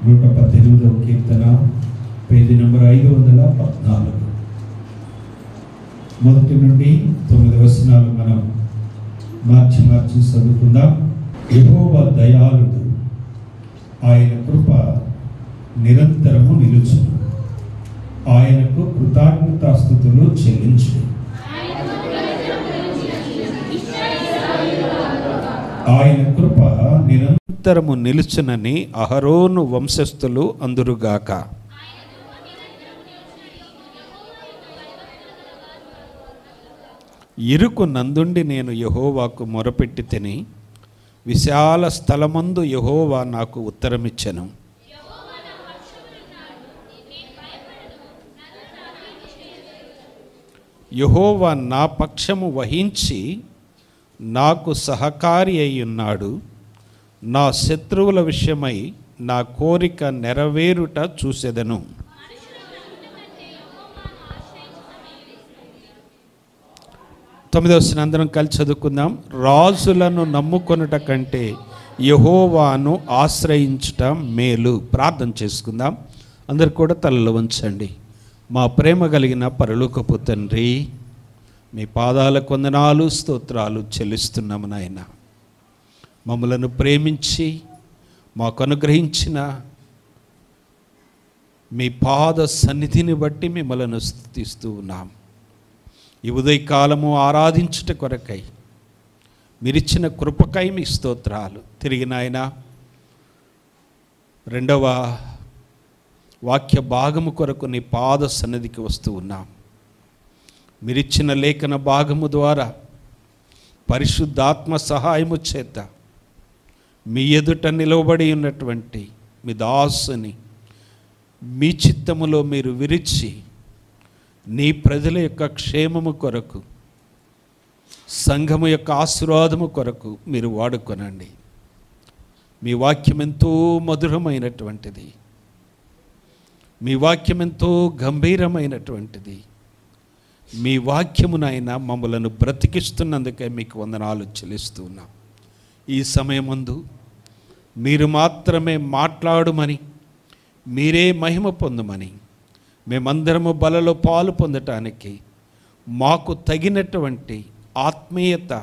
118వ కీర్తన page number 514. మొదటి నుండి 9 వచనాలు మనం మార్చి చదువుకుందాం. యెహోవా దయాళుడు, ఆయన కృప నిరంతరము నిలుచును. ఆయనకు కృతజ్ఞతాస్తుతులు చెల్లించు. ఆయన కృప నిరంతరము నిలుచునని అహరోను వంశస్థులు అందురుగాక. ఇరుకు నందుండి నేను యెహోవాకు మొరపెట్టి తిని, విశాల స్థలమందు యెహోవా నాకు ఉత్తరమిచ్చెను. యెహోవా నా పక్షము వహించి నాకు సహకారి అయ్యున్నాడు. నా శత్రువుల విషయమై నా కోరిక నెరవేరుట చూసెదను. తొమ్మిదవ వచనం అందరం కలిసి చదువుకుందాం. రాజులను నమ్ముకొనుట కంటే యెహోవాను ఆశ్రయించుట మేలు. ప్రార్థన చేసుకుందాం. అందరు కూడా తలలు వంచండి. మా ప్రేమ కలిగిన పరలోకపు తండ్రి, మీ పాదాలకు వందనాలు స్తోత్రాలు చెల్లిస్తున్నాము నాయన. మమ్మలను ప్రేమించి మాకు అనుగ్రహించిన మీ పాద సన్నిధిని బట్టి మిమ్మల్ని స్తుతిస్తూ ఉన్నాం. ఈ ఉదయకాలము ఆరాధించుట కొరకై మీరిచ్చిన కృపకై మీ స్తోత్రాలు. తిరిగి నాయన రెండవ వాక్య భాగము కొరకు నీ పాద సన్నిధికి వస్తూ ఉన్నాం. మీరిచ్చిన లేఖన భాగము ద్వారా పరిశుద్ధాత్మ సహాయము చేత మీ ఎదుట నిలవబడి ఉన్నటువంటి మీ దాసుని మీ చిత్తములో మీరు విరిచి నీ ప్రజల యొక్క క్షేమము కొరకు, సంఘము యొక్క ఆశీర్వాదము కొరకు మీరు వాడుకొనండి. మీ వాక్యం ఎంతో మధురమైనటువంటిది. మీ వాక్యం ఎంతో గంభీరమైనటువంటిది. మీ వాక్యమునైనా మమ్మలను బ్రతికిస్తున్నందుకే మీకు వందనాలు చెల్లిస్తున్నాం. ఈ సమయమందు మీరు మాత్రమే మాట్లాడుమని, మీరే మహిమ పొందమని, మేమందరము బలలో పాలు పొందటానికి మాకు తగినటువంటి ఆత్మీయత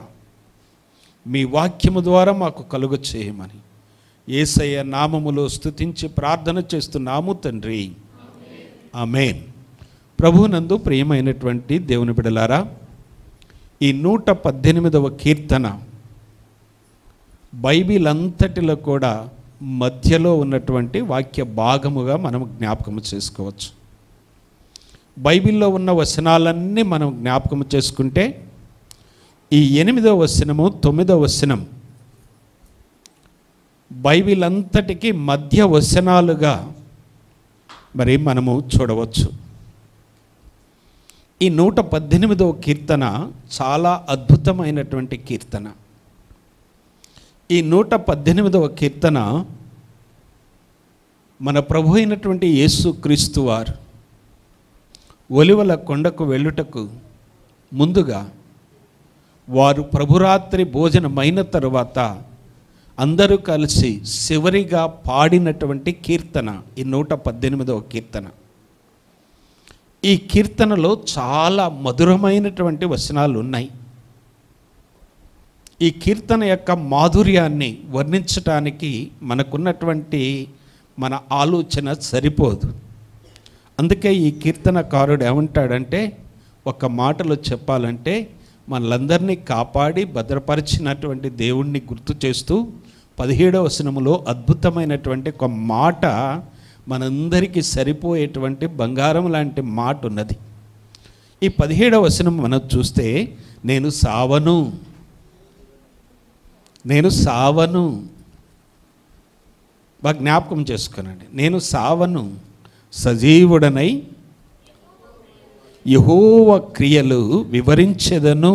మీ వాక్యము ద్వారా మాకు కలుగ చేయమని యేసయ్య నామములో స్తుతించి ప్రార్థన చేస్తున్నాము తండ్రి. ఆమేన్. ప్రభువునందు ప్రియమైనటువంటి దేవుని బిడ్డలారా, ఈ 118వ కీర్తన బైబిల్ అంతటిలో కూడా మధ్యలో ఉన్నటువంటి వాక్య భాగముగా మనం జ్ఞాపకం చేసుకోవచ్చు. బైబిల్లో ఉన్న వచనాలన్నీ మనం జ్ఞాపకం చేసుకుంటే ఈ 8వ వచనము 9వ వచనం బైబిల్ అంతటికి మధ్య వచనాలుగా మరి మనము చూడవచ్చు. ఈ 118వ కీర్తన చాలా అద్భుతమైనటువంటి కీర్తన. ఈ 118వ కీర్తన మన ప్రభు అయినటువంటి యేసుక్రీస్తు వారు ఒలివల కొండకు వెళ్ళుటకు ముందుగా వారు ప్రభురాత్రి భోజనమైన తరువాత అందరూ కలిసి చివరిగా పాడినటువంటి కీర్తన ఈ 118వ కీర్తన. ఈ కీర్తనలో చాలా మధురమైనటువంటి వచనాలు ఉన్నాయి. ఈ కీర్తన యొక్క మాధుర్యాన్ని వర్ణించటానికి మనకున్నటువంటి మన ఆలోచన సరిపోదు. అందుకే ఈ కీర్తనకారుడు ఏమంటాడంటే, ఒక మాటలో చెప్పాలంటే మనలందరినీ కాపాడి భద్రపరిచినటువంటి దేవుణ్ణి గుర్తు చేస్తూ 17వ వచనములో అద్భుతమైనటువంటి ఒక మాట, మనందరికీ సరిపోయేటువంటి బంగారం లాంటి మాట ఉన్నది. ఈ 17వ వచనం మనం చూస్తే, నేను సావను బాగా జ్ఞాపకం చేసుకోనండి. నేను సావను, సజీవుడనై యెహోవా క్రియలు వివరించెదను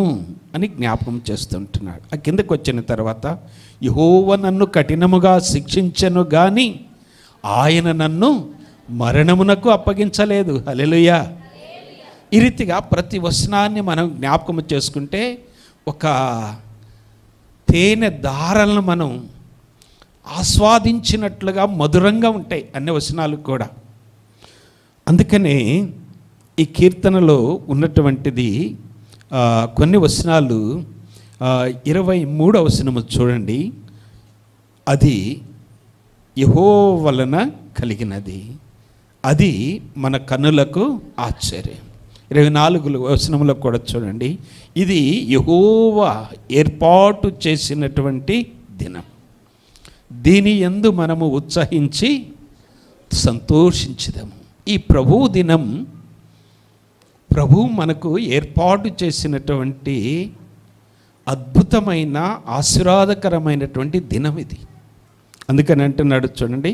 అని జ్ఞాపకం చేస్తుంటున్నాడు. ఆ కిందకు వచ్చిన తర్వాత, యెహోవా నన్ను కఠినముగా శిక్షించెను కానీ ఆయన నన్ను మరణమునకు అప్పగించలేదు. హల్లెలూయా. ఈ రీతిగా ప్రతి వచనాన్ని మనం జ్ఞాపకం చేసుకుంటే ఒక తేనె దారాలను మనం ఆస్వాదించినట్లుగా మధురంగా ఉంటాయి అన్ని వచనాలు కూడా. అందుకనే ఈ కీర్తనలో ఉన్నటువంటిది కొన్ని వచనాలు 23వ వచనము చూడండి. అది యెహోవా వలన కలిగినది, అది మన కన్నులకు ఆశ్చర్యం. 24వ వచనంలో కూడా చూడండి, ఇది యెహోవా ఏర్పాటు చేసినటువంటి దినం, దీని యందు మనము ఉత్సహించి సంతోషించుదాము. ఈ ప్రభువు దినం ప్రభు మనకు ఏర్పాటు చేసినటువంటి అద్భుతమైన ఆశీర్వాదకరమైనటువంటి దినం ఇది. అందుకని అంటున్నాడు చూడండి,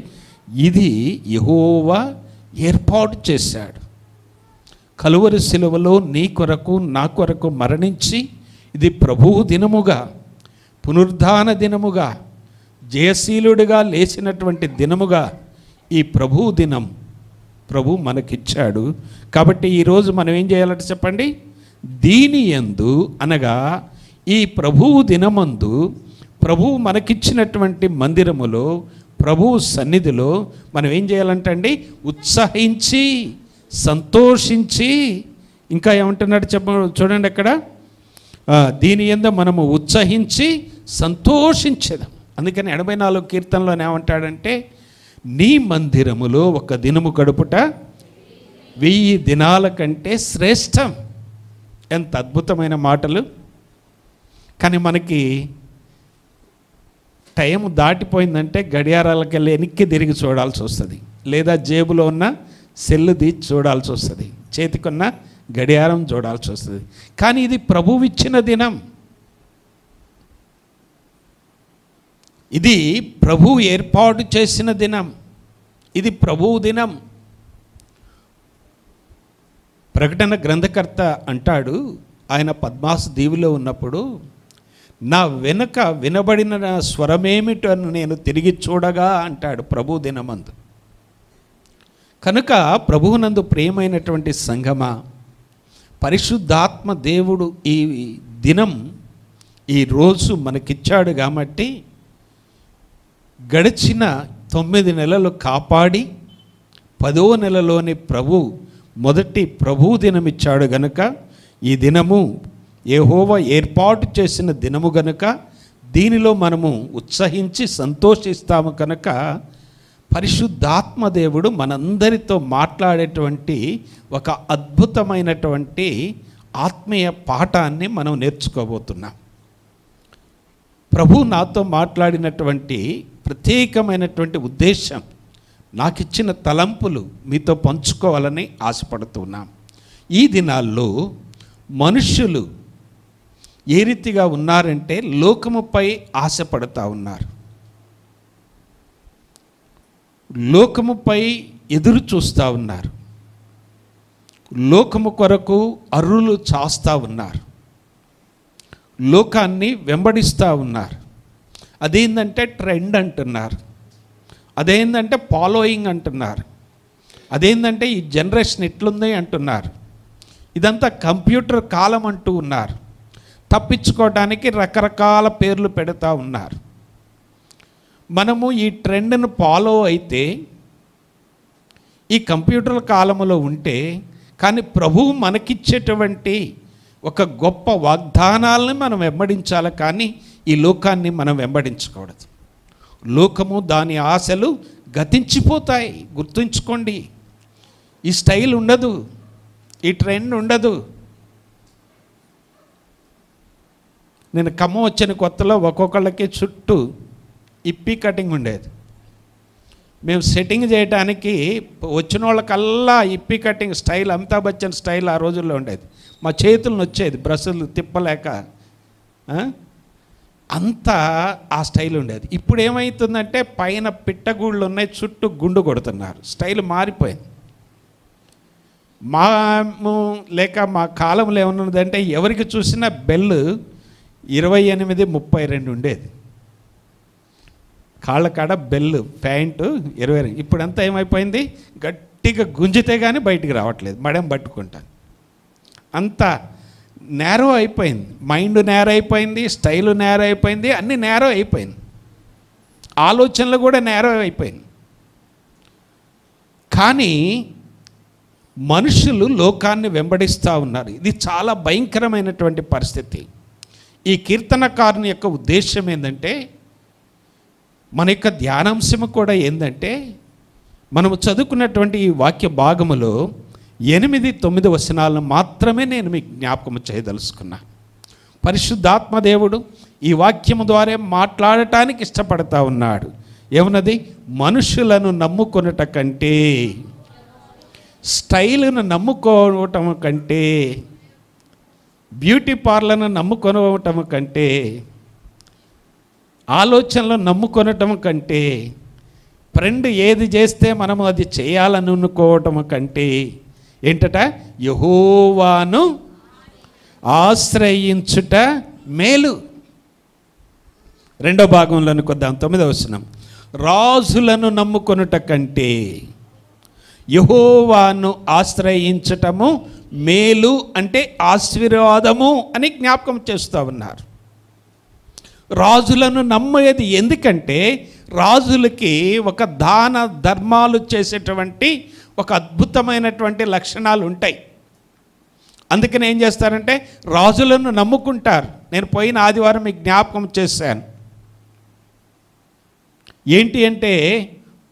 ఇది యెహోవా ఏర్పాటు చేశాడు. కలువరి శిలువలో నీ కొరకు నా కొరకు మరణించి, ఇది ప్రభువు దినముగా, పునరుద్ధాన దినముగా, జయశీలుడిగా లేచినటువంటి దినముగా ఈ ప్రభువు దినం ప్రభు మనకిచ్చాడు. కాబట్టి ఈరోజు మనం ఏం చేయాలంటే చెప్పండి, దీని యందు అనగా ఈ ప్రభువు దినమందు ప్రభువు మనకిచ్చినటువంటి మందిరములో, ప్రభువు సన్నిధిలో మనం ఏం చేయాలంటే అండి, ఉత్సహించి సంతోషించి, ఇంకా ఏమంటున్నాడు చూడండి అక్కడ, దీని యందు మనము ఉత్సహించి సంతోషించేదాం. అందుకని 84 కీర్తనలో ఏమంటాడంటే, నీ మందిరములో ఒక దినము గడుపుట 1000 దినాల కంటే శ్రేష్టం. ఎంత అద్భుతమైన మాటలు. కానీ మనకి టైం దాటిపోయిందంటే గడియారాలకు వెళ్ళి వెనక్కి తిరిగి చూడాల్సి వస్తుంది, లేదా జేబులో ఉన్న సెల్లు తీసి చూడాల్సి వస్తుంది, చేతికున్న గడియారం చూడాల్సి వస్తుంది. కానీ ఇది ప్రభువు ఇచ్చిన దినం, ఇది ప్రభువు ఏర్పాటు చేసిన దినం, ఇది ప్రభువు దినం. ప్రకటన గ్రంథకర్త అంటాడు, ఆయన పద్మాసు దీవిలో ఉన్నప్పుడు, నా వెనుక వినబడిన స్వరమేమిటో నేను తిరిగి చూడగా అంటాడు ప్రభు దినమందు. కనుక ప్రభువునందు ప్రియమైనటువంటి సంగమా, పరిశుద్ధాత్మ దేవుడు ఈ దినం, ఈ రోజు మనకిచ్చాడు కాబట్టి గడిచిన 9 నెలలు కాపాడి 10వ నెలలోని మొదటి ప్రభు దినం ఇచ్చాడు గనుక, ఈ దినము యెహోవా ఏర్పాటు చేసిన దినము గనుక దీనిలో మనము ఉత్సహించి సంతోషిస్తాము. కనుక పరిశుద్ధాత్మ దేవుడు మనందరితో మాట్లాడేటువంటి ఒక అద్భుతమైనటువంటి ఆత్మీయ పాఠాన్ని మనం నేర్చుకోబోతున్నాం. ప్రభు నాతో మాట్లాడినటువంటి ప్రత్యేకమైనటువంటి ఉద్దేశం, నాకు ఇచ్చిన తలంపులు మీతో పంచుకోవాలని ఆశపడుతున్నాం. ఈ దినాల్లో మనుష్యులు ఏ రీతిగా ఉన్నారంటే లోకముపై ఆశపడుతూ ఉన్నారు, లోకముపై ఎదురు చూస్తూ ఉన్నారు, లోకము కొరకు అర్రులు చాస్తూ ఉన్నారు, లోకాన్ని వెంబడిస్తూ ఉన్నారు. అదేంటంటే ట్రెండ్ అంటున్నారు, అదేంటంటే ఫాలోయింగ్ అంటున్నారు, అదేంటంటే ఈ జనరేషన్ ఎట్లుంది అంటున్నారు. ఇదంతా కంప్యూటర్ కాలం అంటూ ఉన్నారు. తప్పించుకోవడానికి రకరకాల పేర్లు పెడతా ఉన్నారు. మనము ఈ ట్రెండ్ను ఫాలో అయితే ఈ కంప్యూటర్ కాలంలో ఉంటే, కానీ ప్రభువు మనకిచ్చేటువంటి ఒక గొప్ప వాగ్దానాలను మనం వెంబడించాలి, కానీ ఈ లోకాన్ని మనం వెంబడించకూడదు. లోకము దాని ఆశలు గతించిపోతాయి. గుర్తుంచుకోండి, ఈ స్టైల్ ఉండదు, ఈ ట్రెండ్ ఉండదు. నేను ఖమ్మం వచ్చిన కొత్తలో ఒక్కొక్కళ్ళకి చుట్టూ ఇప్పి కటింగ్ ఉండేది. మేము సెట్టింగ్ చేయడానికి వచ్చిన వాళ్ళకల్లా hippie cutting style, Amitabh Bachchan style ఆ రోజుల్లో ఉండేది. మా చేతులను వచ్చేది బ్రష్లు తిప్పలేక, అంతా ఆ స్టైల్ ఉండేది. ఇప్పుడు ఏమవుతుందంటే పైన పిట్టగూళ్ళు ఉన్నాయి, చుట్టూ గుండు కొడుతున్నారు. స్టైల్ మారిపోయింది. లేక మా కాలంలో ఏమన్నదంటే ఎవరికి చూసినా బెల్ 28, 32 ఉండేది. కాళ్ళ కాడ బెల్, ప్యాంటు 22. ఇప్పుడంతా ఏమైపోయింది, గట్టిగా గుంజితే కానీ బయటికి రావట్లేదు, మడెం పట్టుకుంటాను. అంతా నేరో అయిపోయింది, మైండ్ నేరో అయిపోయింది, స్టైలు నేరో అయిపోయింది, అన్నీ నేరో అయిపోయింది. ఆలోచనలు కూడా నేరం అయిపోయింది. కానీ మనుషులు లోకాన్ని వెంబడిస్తూ ఉన్నారు. ఇది చాలా భయంకరమైనటువంటి పరిస్థితి. ఈ కీర్తనకారుని యొక్క ఉద్దేశం ఏంటంటే, మన యొక్క ధ్యానాంశము కూడా ఏంటంటే, మనము చదువుకున్నటువంటి ఈ వాక్య భాగములో 8-9 వచనాలను మాత్రమే నేను మీకు జ్ఞాపకం చేయదలుచుకున్నా. పరిశుద్ధాత్మ దేవుడు ఈ వాక్యము ద్వారా మాట్లాడటానికి ఇష్టపడతా ఉన్నాడు. ఏమన్నది? మనుషులను నమ్ముకొనుట కంటే, స్టైల్ను నమ్ముకోవటం కంటే, బ్యూటీ పార్లర్ను నమ్ముకొనటం కంటే, ఆలోచనలు నమ్ముకొనటం కంటే, ఫ్రెండ్ ఏది చేస్తే మనము అది చేయాలని అనుకోవటం కంటే ఏంటట? యెహోవాను ఆశ్రయించుట మేలు. రెండో భాగంలోనికి వద్దాం. 9వ వచనం. రాజులను నమ్ముకొనుట కంటే యెహోవాను ఆశ్రయించటము మేలు అంటే ఆశీర్వాదము అని జ్ఞాపకం చేస్తూ ఉన్నారు. రాజులను నమ్మేది ఎందుకంటే, రాజులకి ఒక దాన ధర్మాలు చేసేటువంటి ఒక అద్భుతమైనటువంటి లక్షణాలు ఉంటాయి. అందుకని ఏం చేస్తారంటే రాజులను నమ్ముకుంటారు. నేను పోయిన ఆదివారం మీకు జ్ఞాపకం చేశాను. ఏంటి అంటే,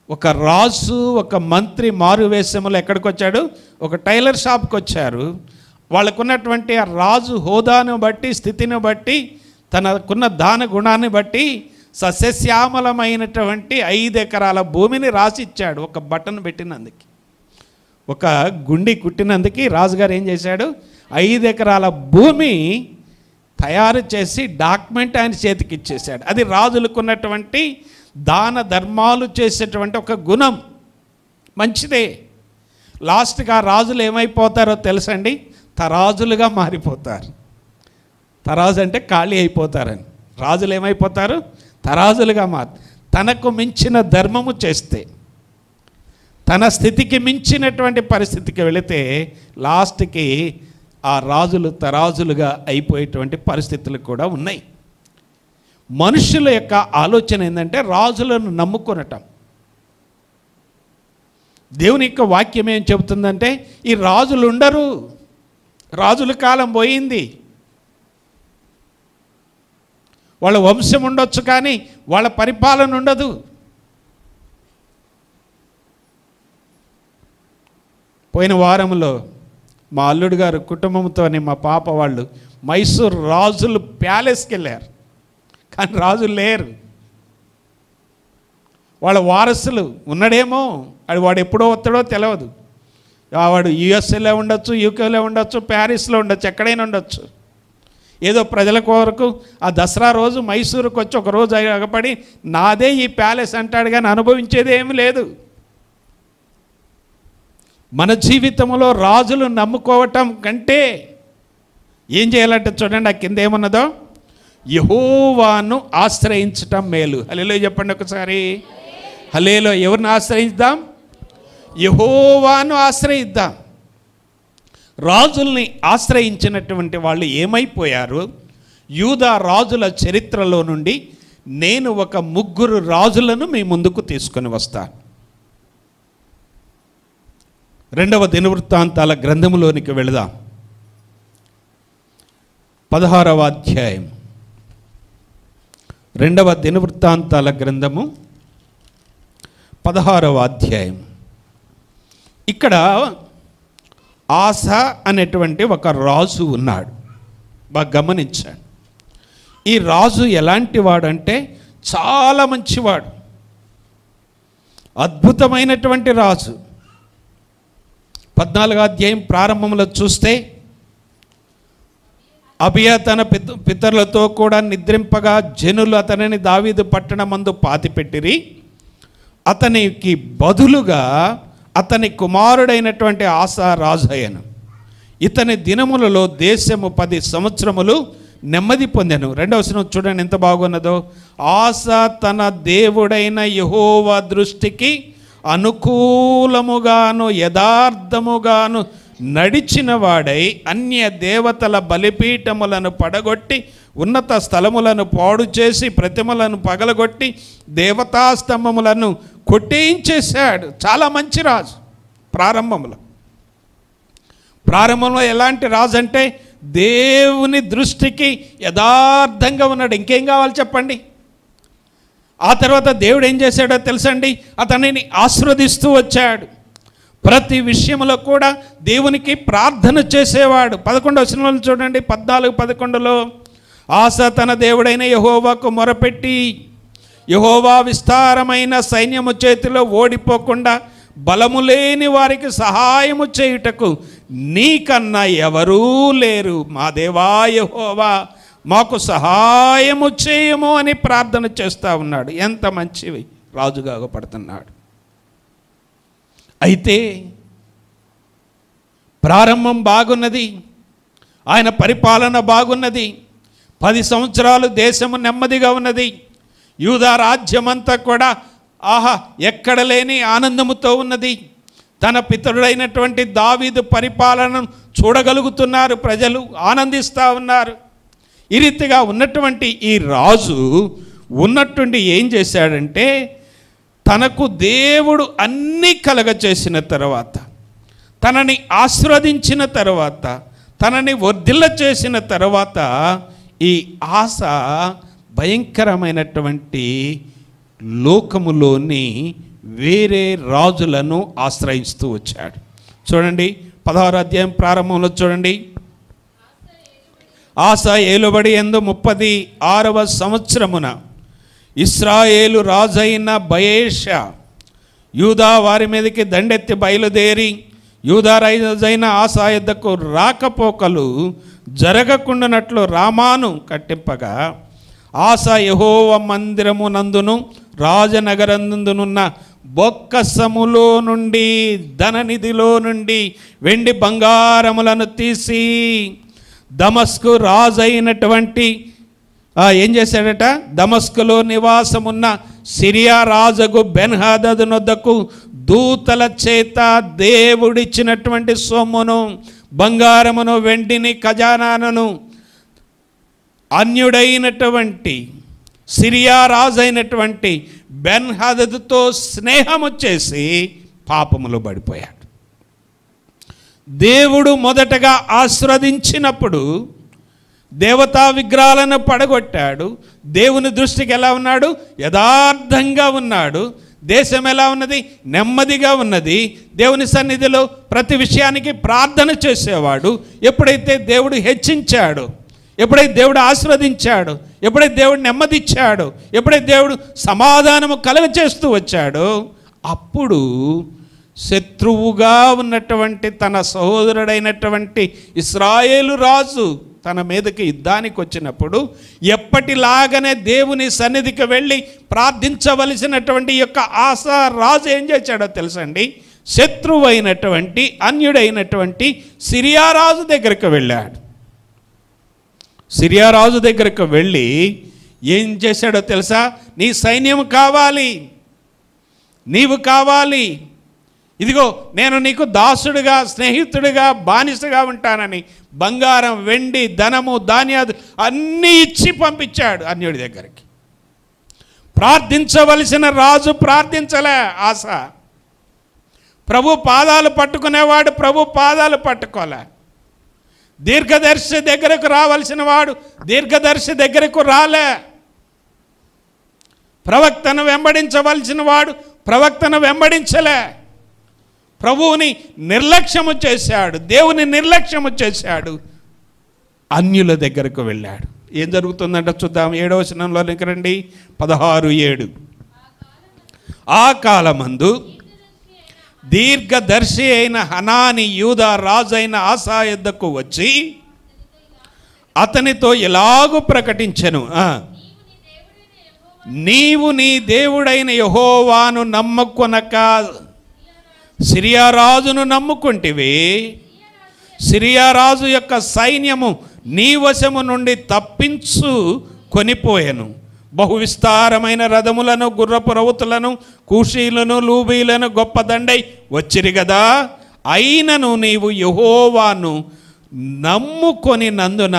ఒక రాజు ఒక మంత్రి మారువేషములు ఎక్కడికి వచ్చాడు? ఒక టైలర్ షాప్కి వచ్చారు. వాళ్ళకున్నటువంటి ఆ రాజు హోదాను బట్టి, స్థితిని బట్టి, తనకున్న దాన గుణాన్ని బట్టి సస్యశ్యామలమైనటువంటి 5 ఎకరాల భూమిని రాసిచ్చాడు. ఒక బటన్ పెట్టినందుకు, ఒక గుండి కుట్టినందుకు రాజుగారు ఏం చేశాడు? 5 ఎకరాల భూమి తయారు చేసి డాక్యుమెంట్ ఆయన చేతికి ఇచ్చేశాడు. అది రాజులకున్నటువంటి దాన ధర్మాలు చేసేటువంటి ఒక గుణం. మంచిదే. లాస్ట్గా రాజులు ఏమైపోతారో తెలుసండి? తరాజులుగా మారిపోతారు. తరాజు అంటే ఖాళీ అయిపోతారని. రాజులు ఏమైపోతారు? తరాజులుగా తనకు మించిన ధర్మము చేస్తే, తన స్థితికి మించినటువంటి పరిస్థితికి వెళితే లాస్ట్కి ఆ రాజులు తరాజులుగా అయిపోయేటువంటి పరిస్థితులు కూడా ఉన్నాయి. మనుషుల యొక్క ఆలోచన ఏంటంటే రాజులను నమ్ముకొనటం. దేవుని యొక్క వాక్యం ఏం చెబుతుందంటే, ఈ రాజులు ఉండరు, రాజుల కాలం పోయింది. వాళ్ళ వంశం ఉండొచ్చు కానీ వాళ్ళ పరిపాలన ఉండదు. పోయిన వారంలో మా అల్లుడు గారు కుటుంబంతోని మా పాప వాళ్ళు మైసూర్ రాజులు ప్యాలెస్కి వెళ్ళారు. కానీ రాజులు లేరు. వాళ్ళ వారసులు ఉన్నాడేమో, అది వాడు ఎప్పుడో వస్తాడో తెలియదు. వాడు యుఎస్ఏలో ఉండొచ్చు, యూకేలో ఉండొచ్చు, ప్యారిస్లో ఉండొచ్చు, ఎక్కడైనా ఉండొచ్చు. ఏదో ప్రజల కొరకు ఆ దసరా రోజు మైసూరుకు వచ్చి ఒక రోజు అగపడి నాదే ఈ ప్యాలెస్ అంటాడు, కానీ అనుభవించేది ఏమీ లేదు. మన జీవితంలో రాజులు నమ్ముకోవటం కంటే ఏం చేయాలంటే చూడండి, ఆ కింద ఏమన్నదో, యెహోవాను ఆశ్రయించటం మేలు. హల్లెలూయా చెప్పండి ఒకసారి. హల్లెలూయా. ఎవరిని ఆశ్రయిద్దాం? యెహోవాను ఆశ్రయిద్దాం. రాజుల్ని ఆశ్రయించినటువంటి వాళ్ళు ఏమైపోయారు? యూదా రాజుల చరిత్రలో నుండి నేను ఒక 3 రాజులను మీ ముందుకు తీసుకొని వస్తాను. 2వ దినవృత్తాంతాల గ్రంథములోనికి వెళదాం. 16వ అధ్యాయం. 2వ దినవృత్తాంతాల గ్రంథము 16వ అధ్యాయం. ఇక్కడ ఆస అనేటువంటి ఒక రాజు ఉన్నాడు. బాగా గమనించాడు. ఈ రాజు ఎలాంటి వాడంటే చాలా మంచివాడు, అద్భుతమైనటువంటి రాజు. 14వ అధ్యాయం ప్రారంభంలో చూస్తే, అబియా తన పితరులతో కూడా నిద్రింపగా జనులు అతనిని దావీదు పట్టణమందు పాతిపెట్టిరి. అతనికి బదులుగా అతని కుమారుడైనటువంటి ఆసా రాజు అయ్యను. ఇతని దినములలో దేశము 10 సంవత్సరములు నెమ్మది పొందెను. 2వ వచనం చూడండి ఎంత బాగున్నదో. ఆసా తన దేవుడైన యెహోవా దృష్టికి అనుకూలముగాను యథార్థముగాను నడిచిన వాడై అన్య దేవతల బలిపీఠములను పడగొట్టి ఉన్నత స్థలములను పాడు చేసి ప్రతిమలను పగలగొట్టి దేవతా స్తంభములను కొట్టేయించేశాడు. చాలా మంచి రాజు. ప్రారంభంలో ఎలాంటి రాజు అంటే దేవుని దృష్టికి యథార్థంగా ఉన్నాడు. ఇంకేం కావాలి చెప్పండి? ఆ తర్వాత దేవుడు ఏం చేశాడో తెలుసండి, అతనిని ఆశీర్వదిస్తూ వచ్చాడు. ప్రతి విషయంలో కూడా దేవునికి ప్రార్థన చేసేవాడు. 11వ వచనంలో చూడండి, 14-11లో ఆస తన దేవుడైన యెహోవాకు మొరపెట్టి యెహోవా విస్తారమైన సైన్యము చేతిలో ఓడిపోకుండా బలము లేని వారికి సహాయము చేయుటకు నీకన్నా ఎవరూ లేరు. మా దేవా యెహోవా మాకు సహాయము చేయము అని ప్రార్థన చేస్తూ ఉన్నాడు. ఎంత మంచి రాజుగా పడుతున్నాడు. అయితే ప్రారంభం బాగున్నది, ఆయన పరిపాలన బాగున్నది, 10 సంవత్సరాలు దేశము నెమ్మదిగా ఉన్నది. యూదా రాజ్యమంతా కూడా ఎక్కడ లేని ఆనందముతో ఉన్నది. తన పితరుడైనటువంటి దావీదు పరిపాలనను చూడగలుగుతున్నారు, ప్రజలు ఆనందిస్తూ ఉన్నారు. ఈ రీతిగా ఉన్నటువంటి ఈ రాజు ఉన్నట్టుండి ఏం చేశాడంటే, తనకు దేవుడు అన్నీ కలగచేసిన తర్వాత, తనని ఆశీర్వదించిన తర్వాత, తనని వర్ధిల్ల చేసిన తర్వాత ఈ ఆస భయంకరమైనటువంటి లోకములోని వేరే రాజులను ఆశ్రయిస్తూ వచ్చాడు. చూడండి 16వ అధ్యాయం ప్రారంభంలో చూడండి. ఆస ఏలుబడి యందు 36వ సంవత్సరమున ఇశ్రాయేలు రాజైన బయేషా యూదా వారి మీదకి దండెత్తి బయలుదేరి యూదా రాజైన ఆసా యొద్దకు రాకపోకలు జరగకుండానట్లు రామాను కట్టింపగా ఆసా యెహోవా మందిరము నందును రాజనగరందునున్న బొక్కసములో నుండి ధననిధిలో నుండి వెండి బంగారములను తీసి దమస్కు రాజైనటువంటి ఏం చేశాడట, దమస్కులో నివాసమున్న సిరియా రాజుకు బెన్హదదు నొద్దకు దూతల చేత దేవుడిచ్చినటువంటి సొమ్మును, బంగారమును, వెండిని, ఖజానాను అన్యుడైనటువంటి సిరియా రాజైనటువంటి బెన్హదదుతో స్నేహము చేసి పాపములో పడిపోయాడు. దేవుడు మొదటగా ఆశీర్వదించినప్పుడు దేవతా విగ్రహాలను పడగొట్టాడు. దేవుని దృష్టికి ఎలా ఉన్నాడు? యథార్థంగా ఉన్నాడు. దేశం ఎలా ఉన్నది? నెమ్మదిగా ఉన్నది. దేవుని సన్నిధిలో ప్రతి విషయానికి ప్రార్థన చేసేవాడు. ఎప్పుడైతే దేవుడు హెచ్చించాడు, ఎప్పుడైతే దేవుడు ఆశీర్వదించాడు, ఎప్పుడైతే దేవుడు నెమ్మదిచ్చాడు, ఎప్పుడైతే దేవుడు సమాధానము కలుగచేస్తూ వచ్చాడో అప్పుడు శత్రువుగా ఉన్నటువంటి తన సహోదరుడైనటువంటి ఇశ్రాయేలు రాజు తన మీదకి యుద్ధానికి వచ్చినప్పుడు ఎప్పటిలాగానే దేవుని సన్నిధికి వెళ్ళి ప్రార్థించవలసినటువంటి యొక్క ఆసా రాజు ఏం చేశాడో తెలుసండి, శత్రువైనటువంటి అన్యుడైనటువంటి సిరియా రాజు దగ్గరికి వెళ్ళాడు. సిరియా రాజు దగ్గరకు వెళ్ళి ఏం చేశాడో తెలుసా, నీ సైన్యం కావాలి, నీవు కావాలి, ఇదిగో నేను నీకు దాసుడిగా, స్నేహితుడిగా, బానిసగా ఉంటానని బంగారం, వెండి, ధనము, ధాన్యాలు అన్నీ ఇచ్చి పంపించాడు అన్యుడి దగ్గరికి. ప్రార్థించవలసిన రాజు ప్రార్థించలే. ఆస ప్రభు పాదాలు పట్టుకునేవాడు ప్రభు పాదాలు పట్టుకోలే. దీర్ఘదర్శి దగ్గరకు రావాల్సిన వాడు దీర్ఘదర్శి దగ్గరకు రాలే. ప్రవక్తను వెంబడించవలసిన వాడు ప్రవక్తను వెంబడించలే. ప్రభువుని నిర్లక్ష్యము చేశాడు, దేవుని నిర్లక్ష్యము చేశాడు, అన్యుల దగ్గరకు వెళ్ళాడు. ఏం జరుగుతుందంటే చూద్దాం. 7వ వచనంలోనికి రండి. 16:7. ఆ కాలమందు దీర్ఘదర్శి అయిన హనాని యూదా రాజైన ఆసా యొద్దకు వచ్చి అతనితో ఎలాగూ ప్రకటించెను, నీవు నీ దేవుడైన యెహోవాను నమ్ముకొనక సిరియా రాజును నమ్ముకుంటివి. సిరియా రాజు యొక్క సైన్యము నీ వశము నుండి తప్పించు కొనిపోయెను. బహు విస్తారమైన రథములను, గుర్రపు రౌతులను, కూషీలను, లూబీలను గొప్ప దండై వచ్చిరి గదా. అయినను నీవు యెహోవాను నమ్ముకొని నందున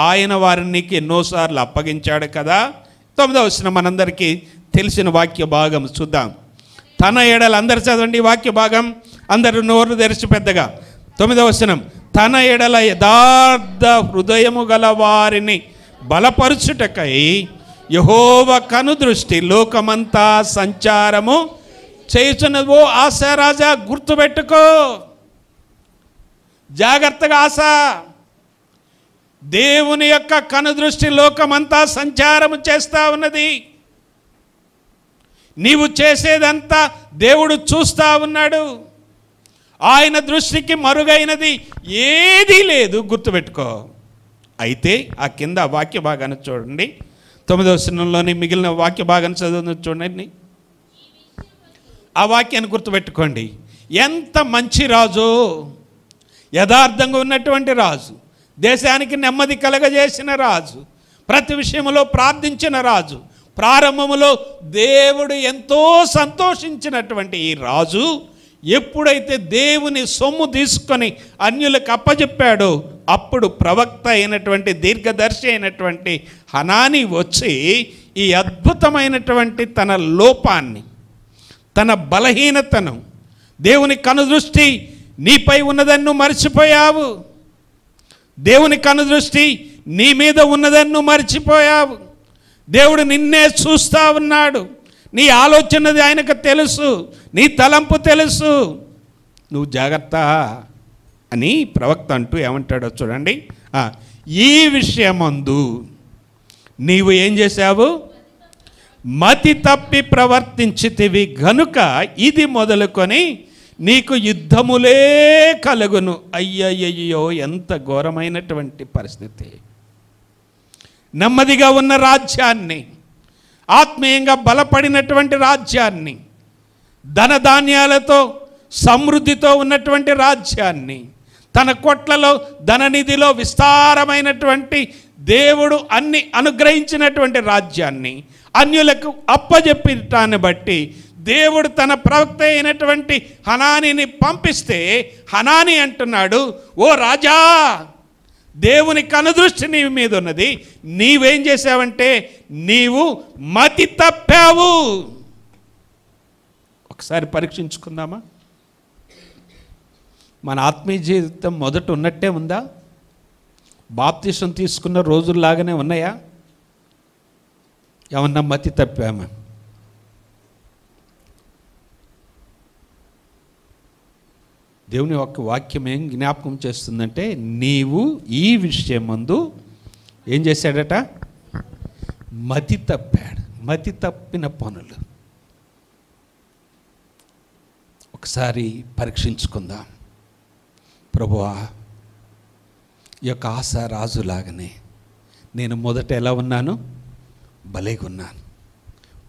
ఆయన వారిని నీకు ఎన్నోసార్లు అప్పగించాడు కదా. 9వ వచనం మనందరికీ తెలిసిన వాక్య భాగం చూద్దాం. తన ఎడల, అందరు చదవండి వాక్య భాగం, అందరూ నోరు తెరిచి పెద్దగా. 9వ వచనం, తన ఎడల యథార్థ హృదయము గల వారిని బలపరుచుటకై యెహోవా కనుదృష్టి లోకమంతా సంచారము చేయుచున్నది. ఓ ఆశారాజా, గుర్తుపెట్టుకో, జాగ్రత్తగా ఆశ. దేవుని యొక్క కనుదృష్టి లోకమంతా సంచారము చేస్తూ ఉన్నది. నీవు చేసేదంతా దేవుడు చూస్తూ ఉన్నాడు. ఆయన దృష్టికి మరుగైనది ఏదీ లేదు, గుర్తుపెట్టుకో. అయితే ఆ కింద వాక్య భాగాన్ని చూడండి, 9వ వచనంలోని మిగిలిన వాక్య భాగాన్ని చదువు చూడండి. ఆ వాక్యాన్ని గుర్తుపెట్టుకోండి. ఎంత మంచి రాజు, యథార్థంగా ఉన్నటువంటి రాజు, దేశానికి నెమ్మది కలగజేసిన రాజు, ప్రతి విషయంలో ప్రార్థించిన రాజు, ప్రారంభములో దేవుడు ఎంతో సంతోషించినటువంటి ఈ రాజు ఎప్పుడైతే దేవుని సొమ్ము తీసుకొని అన్యులకు అప్పచెప్పాడో అప్పుడు ప్రవక్త అయినటువంటి దీర్ఘదర్శి అయినటువంటి హనానీ వచ్చి ఈ అద్భుతమైనటువంటి తన లోపాన్ని, తన బలహీనతను, దేవుని కనుదృష్టి నీపై ఉన్నదని నువ్వు మర్చిపోయావు, దేవుని కనుదృష్టి నీ మీద ఉన్నదని నువ్వు మర్చిపోయావు, దేవుడు నిన్నే చూస్తూ ఉన్నాడు, నీ ఆలోచనది ఆయనకు తెలుసు, నీ తలంపు తెలుసు, నువ్వు జాగ్రత్త అని ప్రవక్త అంటూ ఏమంటాడో చూడండి. ఈ విషయమందు నీవు ఏం చేశావు? మతి తప్పి ప్రవర్తించితివి గనుక ఇది మొదలుకొని నీకు యుద్ధములే కలుగును. అయ్యయ్యో, ఎంత ఘోరమైనటువంటి పరిస్థితి. నెమ్మదిగా ఉన్న రాజ్యాన్ని, ఆత్మీయంగా బలపడినటువంటి రాజ్యాన్ని, ధనధాన్యాలతో సమృద్ధితో ఉన్నటువంటి రాజ్యాన్ని, తన కొట్లలో ధననిధిలో విస్తారమైనటువంటి దేవుడు అన్ని అనుగ్రహించినటువంటి రాజ్యాన్ని అన్యులకు అప్పజెప్పటాన్ని బట్టి దేవుడు తన ప్రవక్త అయినటువంటి హనానీని పంపిస్తే హనానీ అంటున్నాడు, ఓ రాజా, దేవుని కనుదృష్టి నీ మీద ఉన్నది, నీవేం చేసావంటే నీవు మతి తప్పావు. ఒకసారి పరీక్షించుకుందామా? మన ఆత్మీయ జీవితం మొదట ఉన్నట్టే ఉందా? బాప్తిసం తీసుకున్న రోజుల్లాగానే ఉన్నాయా? ఏమన్నా మతి తప్పామా? దేవుని యొక్క వాక్యం ఏం జ్ఞాపకం చేస్తుందంటే, నీవు ఈ విషయం ముందు ఏం చేశాడట? మతి తప్పాడు. మతి తప్పిన పనులు ఒకసారి పరీక్షించుకుందాం. ప్రభువా, ఈ యొక్క ఆశ రాజులాగానే నేను మొదట ఎలా ఉన్నాను? భలేగా ఉన్నాను.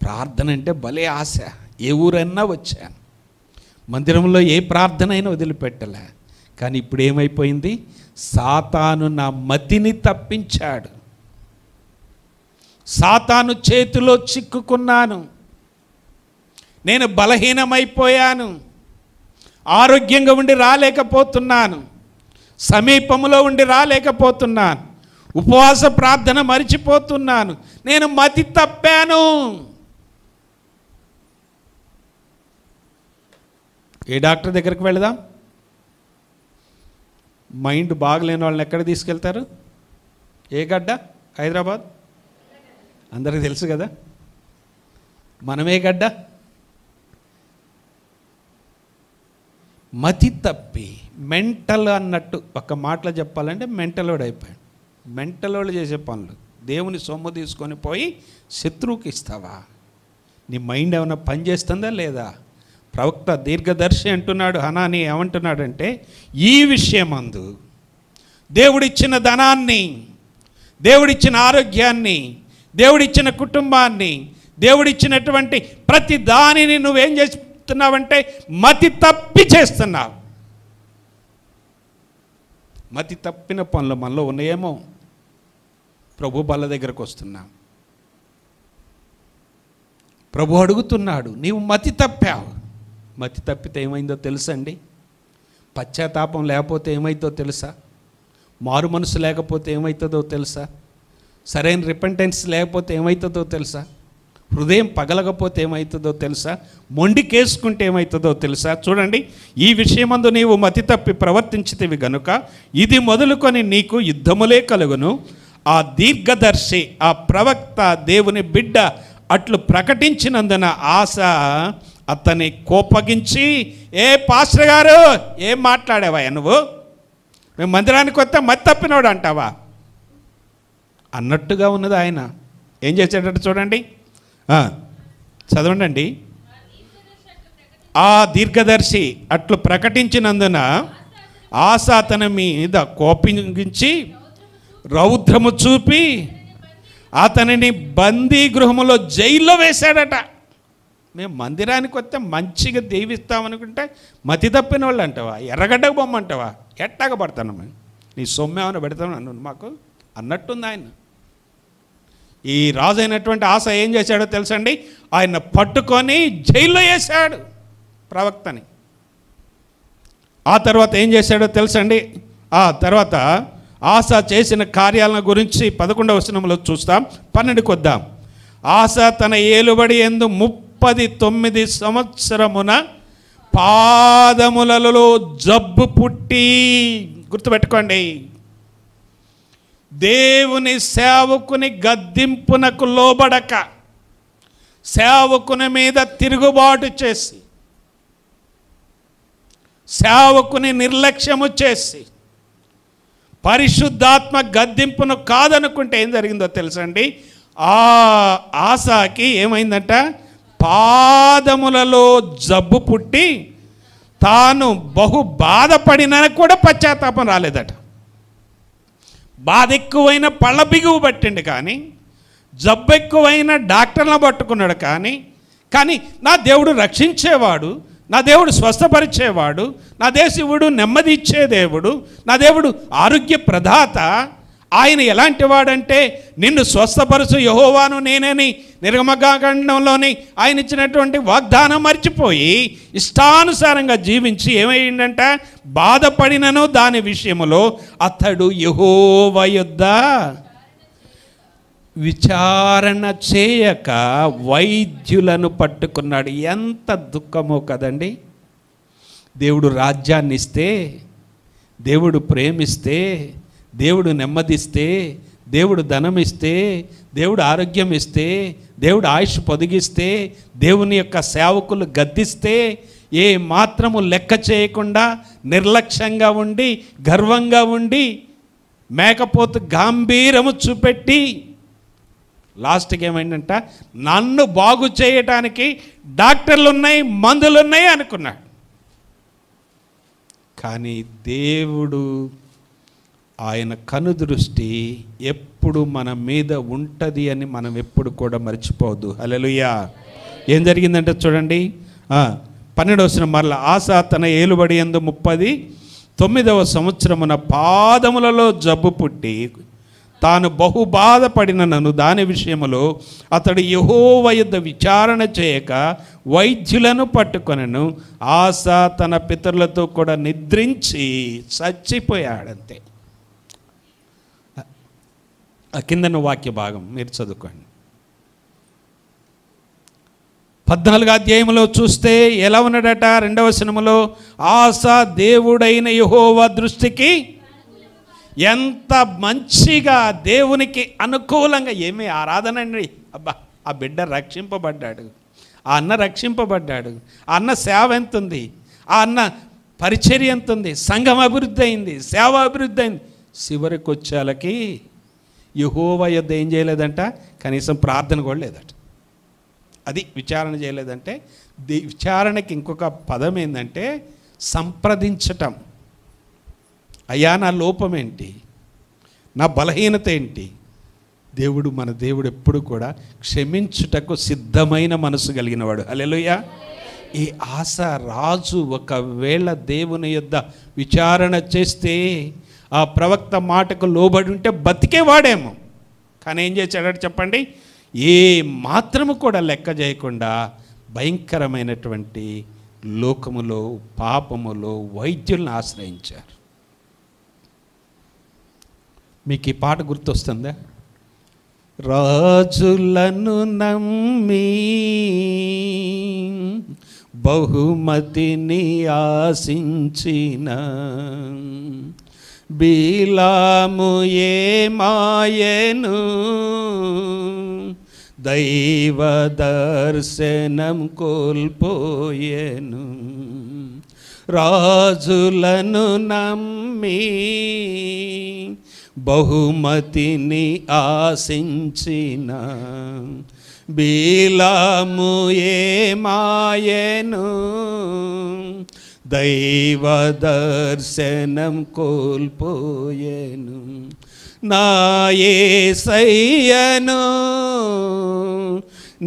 ప్రార్థన అంటే భలే ఆశ. ఏ ఊరైనా వచ్చాను, మందిరంలో ఏ ప్రార్థన అయినా వదిలిపెట్టలే. కానీ ఇప్పుడు ఏమైపోయింది? సాతాను నా మతిని తప్పించాడు. సాతాను చేతిలో చిక్కుకున్నాను. నేను బలహీనమైపోయాను. ఆరోగ్యంగా ఉండి రాలేకపోతున్నాను. సమీపంలో ఉండి రాలేకపోతున్నాను. ఉపవాస ప్రార్థన మరిచిపోతున్నాను. నేను మతి తప్పాను. ఏ డాక్టర్ దగ్గరికి వెళదాం? మైండ్ బాగలేని వాళ్ళని ఎక్కడ తీసుకెళ్తారు? ఏ గడ్డ? హైదరాబాద్. అందరికీ తెలుసు కదా. మనమే గడ్డ. మతి తప్పి మెంటల్ అన్నట్టు ఒక మాటలో చెప్పాలంటే మెంటలోడు అయిపోయాడు. మెంటలోడు చేసే పనులు. దేవుని సొమ్ము తీసుకొని పోయి శత్రువుకి ఇస్తావా? నీ మైండ్ ఏమైనా పని చేస్తుందా లేదా? ప్రవక్త దీర్ఘదర్శి అంటున్నాడు. హనానీ ఏమంటున్నాడంటే, ఈ విషయమందు దేవుడిచ్చిన ధనాన్ని, దేవుడిచ్చిన ఆరోగ్యాన్ని, దేవుడిచ్చిన కుటుంబాన్ని, దేవుడిచ్చినటువంటి ప్రతి దానిని నువ్వేం చేస్తున్నావంటే మతి తప్పి చేస్తున్నావు. మతి తప్పిన పనులు మనలో ఉన్నాయేమో. ప్రభు బల్ల దగ్గరకు వస్తున్నాం. ప్రభు అడుగుతున్నాడు, నీవు మతి తప్పావు. మతి తప్పితే ఏమైందో తెలుసండి? పశ్చాత్తాపం లేకపోతే ఏమైందో తెలుసా? మారు మనసు లేకపోతే ఏమవుతుందో తెలుసా? సరైన రిపెంటెన్స్ లేకపోతే ఏమవుతుందో తెలుసా? హృదయం పగలకపోతే ఏమవుతుందో తెలుసా? మొండికేసుకుంటే ఏమవుతుందో తెలుసా? చూడండి, ఈ విషయమందు నీవు మతి తప్పి ప్రవర్తించితివి గనుక ఇది మొదలుకొని నీకు యుద్ధములే కలుగును. ఆ దీర్ఘదర్శి, ఆ ప్రవక్త, దేవుని బిడ్డ అట్లు ప్రకటించినందున ఆశ అతన్ని కోపగించి, ఏ పాస్టర్ గారు ఏం మాట్లాడావా నువ్వు? మేము మందిరానికి వస్తే మతి తప్పినోడు అంటావా అన్నట్టుగా ఉన్నది. ఆయన ఏం చేసేటట్టు చూడండి, చదవండి. ఆ దీర్ఘదర్శి అట్లు ప్రకటించినందున ఆశ అతని మీద కోపించి రౌద్రము చూపి అతనిని బందీ గృహములో జైల్లో వేశాడట. మేము మందిరానికి వస్తే మంచిగా దీవిస్తామనుకుంటే మతి తప్పిన వాళ్ళు అంటావా? ఎర్రగడ్డకు బొమ్మంటావా? ఎట్టాగా పడతాను మేము, నీ సొమ్మేమని పెడతాను అన్ను మాకు అన్నట్టుంది ఆయన. ఈ రాజు అయినటువంటి ఆశ ఏం చేశాడో తెలుసండి, ఆయన పట్టుకొని జైల్లో వేశాడు ప్రవక్తని. ఆ తర్వాత ఏం చేశాడో తెలుసండి, ఆ తర్వాత ఆశ చేసిన కార్యాలను గురించి 11వ వచనంలో చూస్తాం. 12కి వద్దాం. ఆశ తన ఏలుబడి యందు 39 సంవత్సరమున పాదములలో జబ్బు పుట్టి, గుర్తుపెట్టుకోండి, దేవుని సేవకుని గద్దింపునకు లోబడక, సేవకుని మీద తిరుగుబాటు చేసి, సేవకుని నిర్లక్ష్యము చేసి, పరిశుద్ధాత్మ గద్దింపును కాదనుకుంటే ఏం జరిగిందో తెలుసండి, ఆ ఆశకి ఏమైందంట, పాదములలో జబ్బు పుట్టి తాను బహు బాధపడినా కూడా పశ్చాత్తాపం రాలేదట. బాధ ఎక్కువైన పళ్ళ బిగువు పట్టిండు, కానీ జబ్బు ఎక్కువైన డాక్టర్లను పట్టుకున్నాడు. కానీ నా దేవుడు రక్షించేవాడు, నా దేవుడు స్వస్థపరిచేవాడు, నా దేవుడు నెమ్మది ఇచ్చే దేవుడు, నా దేవుడు ఆరోగ్య ప్రదాత. ఆయన ఎలాంటి వాడంటే, నిన్ను స్వస్థపరుచు యెహోవాను నేనని నిర్గమకాండంలోని ఆయన ఇచ్చినటువంటి వాగ్దానం మర్చిపోయి ఇష్టానుసారంగా జీవించి ఏమైందంట, బాధపడినను దాని విషయములో అతడు యెహోవా యొద్ద విచారణ చేయక వైద్యులను పట్టుకున్నాడు. ఎంత దుఃఖమో కదండి. దేవుడు రాజ్యాన్ని ఇస్తే, దేవుడు ప్రేమిస్తే, దేవుడు నెమ్మదిస్తే, దేవుడు ధనం ఇస్తే, దేవుడు ఆరోగ్యం ఇస్తే, దేవుడు ఆయుష్ పొదిగిస్తే, దేవుని యొక్క సేవకులు గద్దిస్తే ఏ మాత్రము లెక్క చేయకుండా నిర్లక్ష్యంగా ఉండి, గర్వంగా ఉండి, మేకపోతు గాంభీరము చూపెట్టి లాస్ట్కి ఏమైందంట, నన్ను బాగు చేయటానికి డాక్టర్లు ఉన్నాయి, మందులు ఉన్నాయి అనుకున్నాడు. కానీ దేవుడు ఆయన కనుదృష్టి ఎప్పుడు మన మీద ఉంటుంది అని మనం ఎప్పుడు కూడా మర్చిపోవద్దు. హల్లెలూయా. ఏం జరిగిందంటే చూడండి, 12వ వచనం మరలా, ఆశ తన ఏలుబడి యందు 39వ సంవత్సరమున పాదములలో జబ్బు పుట్టి తాను బహు బాధపడినను దాని విషయములో అతడు యెహోవా యొద్ద విచారణ చేయక వైద్యులను పట్టుకొనెను. ఆశ తన పితరులతో కూడా నిద్రించి చచ్చిపోయాడంతే. ఆ కిందన వాక్య భాగం మీరు చదువుకోండి. 14వ అధ్యాయంలో చూస్తే ఎలా ఉన్నాడట, 2వ వచనములో, ఆశ దేవుడైన యెహోవా దృష్టికి ఎంత మంచిగా, దేవునికి అనుకూలంగా, ఏమీ ఆరాధన అండి. అబ్బా, ఆ బిడ్డ రక్షింపబడ్డాడు, ఆ అన్న రక్షింపబడ్డాడు, ఆ అన్న సేవ ఎంత ఉంది, ఆ అన్న పరిచర్య ఎంత ఉంది, సంఘం అభివృద్ధి అయింది, సేవ అభివృద్ధి అయింది. చివరికి వచ్చేలకి యెహోవా యొద్ద ఏం చేయలేదంట, కనీసం ప్రార్థన కూడా లేదట. అది విచారణ చేయలేదంటే, విచారణకి ఇంకొక పదం ఏంటంటే సంప్రదించటం. అయ్యా, నా లోపం ఏంటి, నా బలహీనత ఏంటి? దేవుడు, మన దేవుడు ఎప్పుడు కూడా క్షమించుటకు సిద్ధమైన మనసు కలిగినవాడు. హల్లెలూయా. ఈ ఆశ రాజు ఒకవేళ దేవుని యొద్ద విచారణ చేస్తే, ఆ ప్రవక్త మాటకు లోబడి ఉంటే బతికేవాడేమో. కానీ ఏం చేశాడట చెప్పండి, ఏ మాత్రము కూడా లెక్క చేయకుండా భయంకరమైనటువంటి లోకములో, పాపములో వైద్యులను ఆశ్రయించారు. మీకు ఈ పాట గుర్తొస్తుందా? రాజులను నమ్మి బహుమతిని ఆశించిన బిలాము ఏమాయెను, దైవ దర్శనం కోల్పోయెను. రాజులను నమ్మి బహుమతిని ఆశించిన బిలాము ఏమాయెను, దైవ దర్శనం కోల్పోయెను. నా యేసయ్యను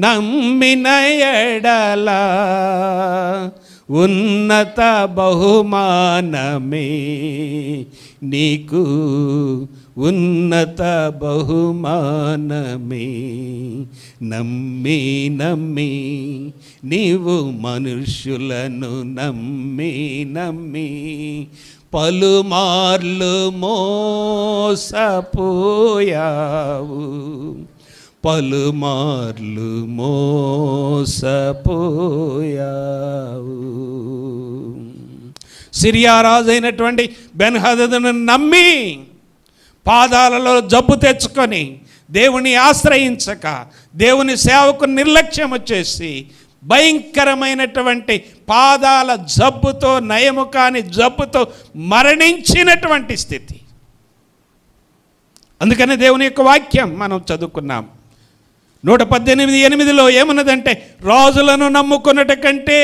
నమ్మిన ఎడల ఉన్నత బహుమానమే నీకు, ఉన్నత బహుమానమే. నమ్మి నమ్మి నీవు మనుష్యులను నమ్మి నమ్మి పలుమార్లు మోసపోయావు, పలుమార్లు మోసపోయావు. సిరియా రాజు అయినటువంటి బెన్హదదును నమ్మి పాదాలలో జబ్బు తెచ్చుకొని దేవుని ఆశ్రయించక దేవుని సేవకు నిర్లక్ష్యం చేసి భయంకరమైనటువంటి పాదాల జబ్బుతో, నయము కాని జబ్బుతో మరణించినటువంటి స్థితి. అందుకనే దేవుని యొక్క వాక్యం మనం చదువుకున్నాం. 118:8 ఏమన్నదంటే, రాజులను నమ్ముకున్నట కంటే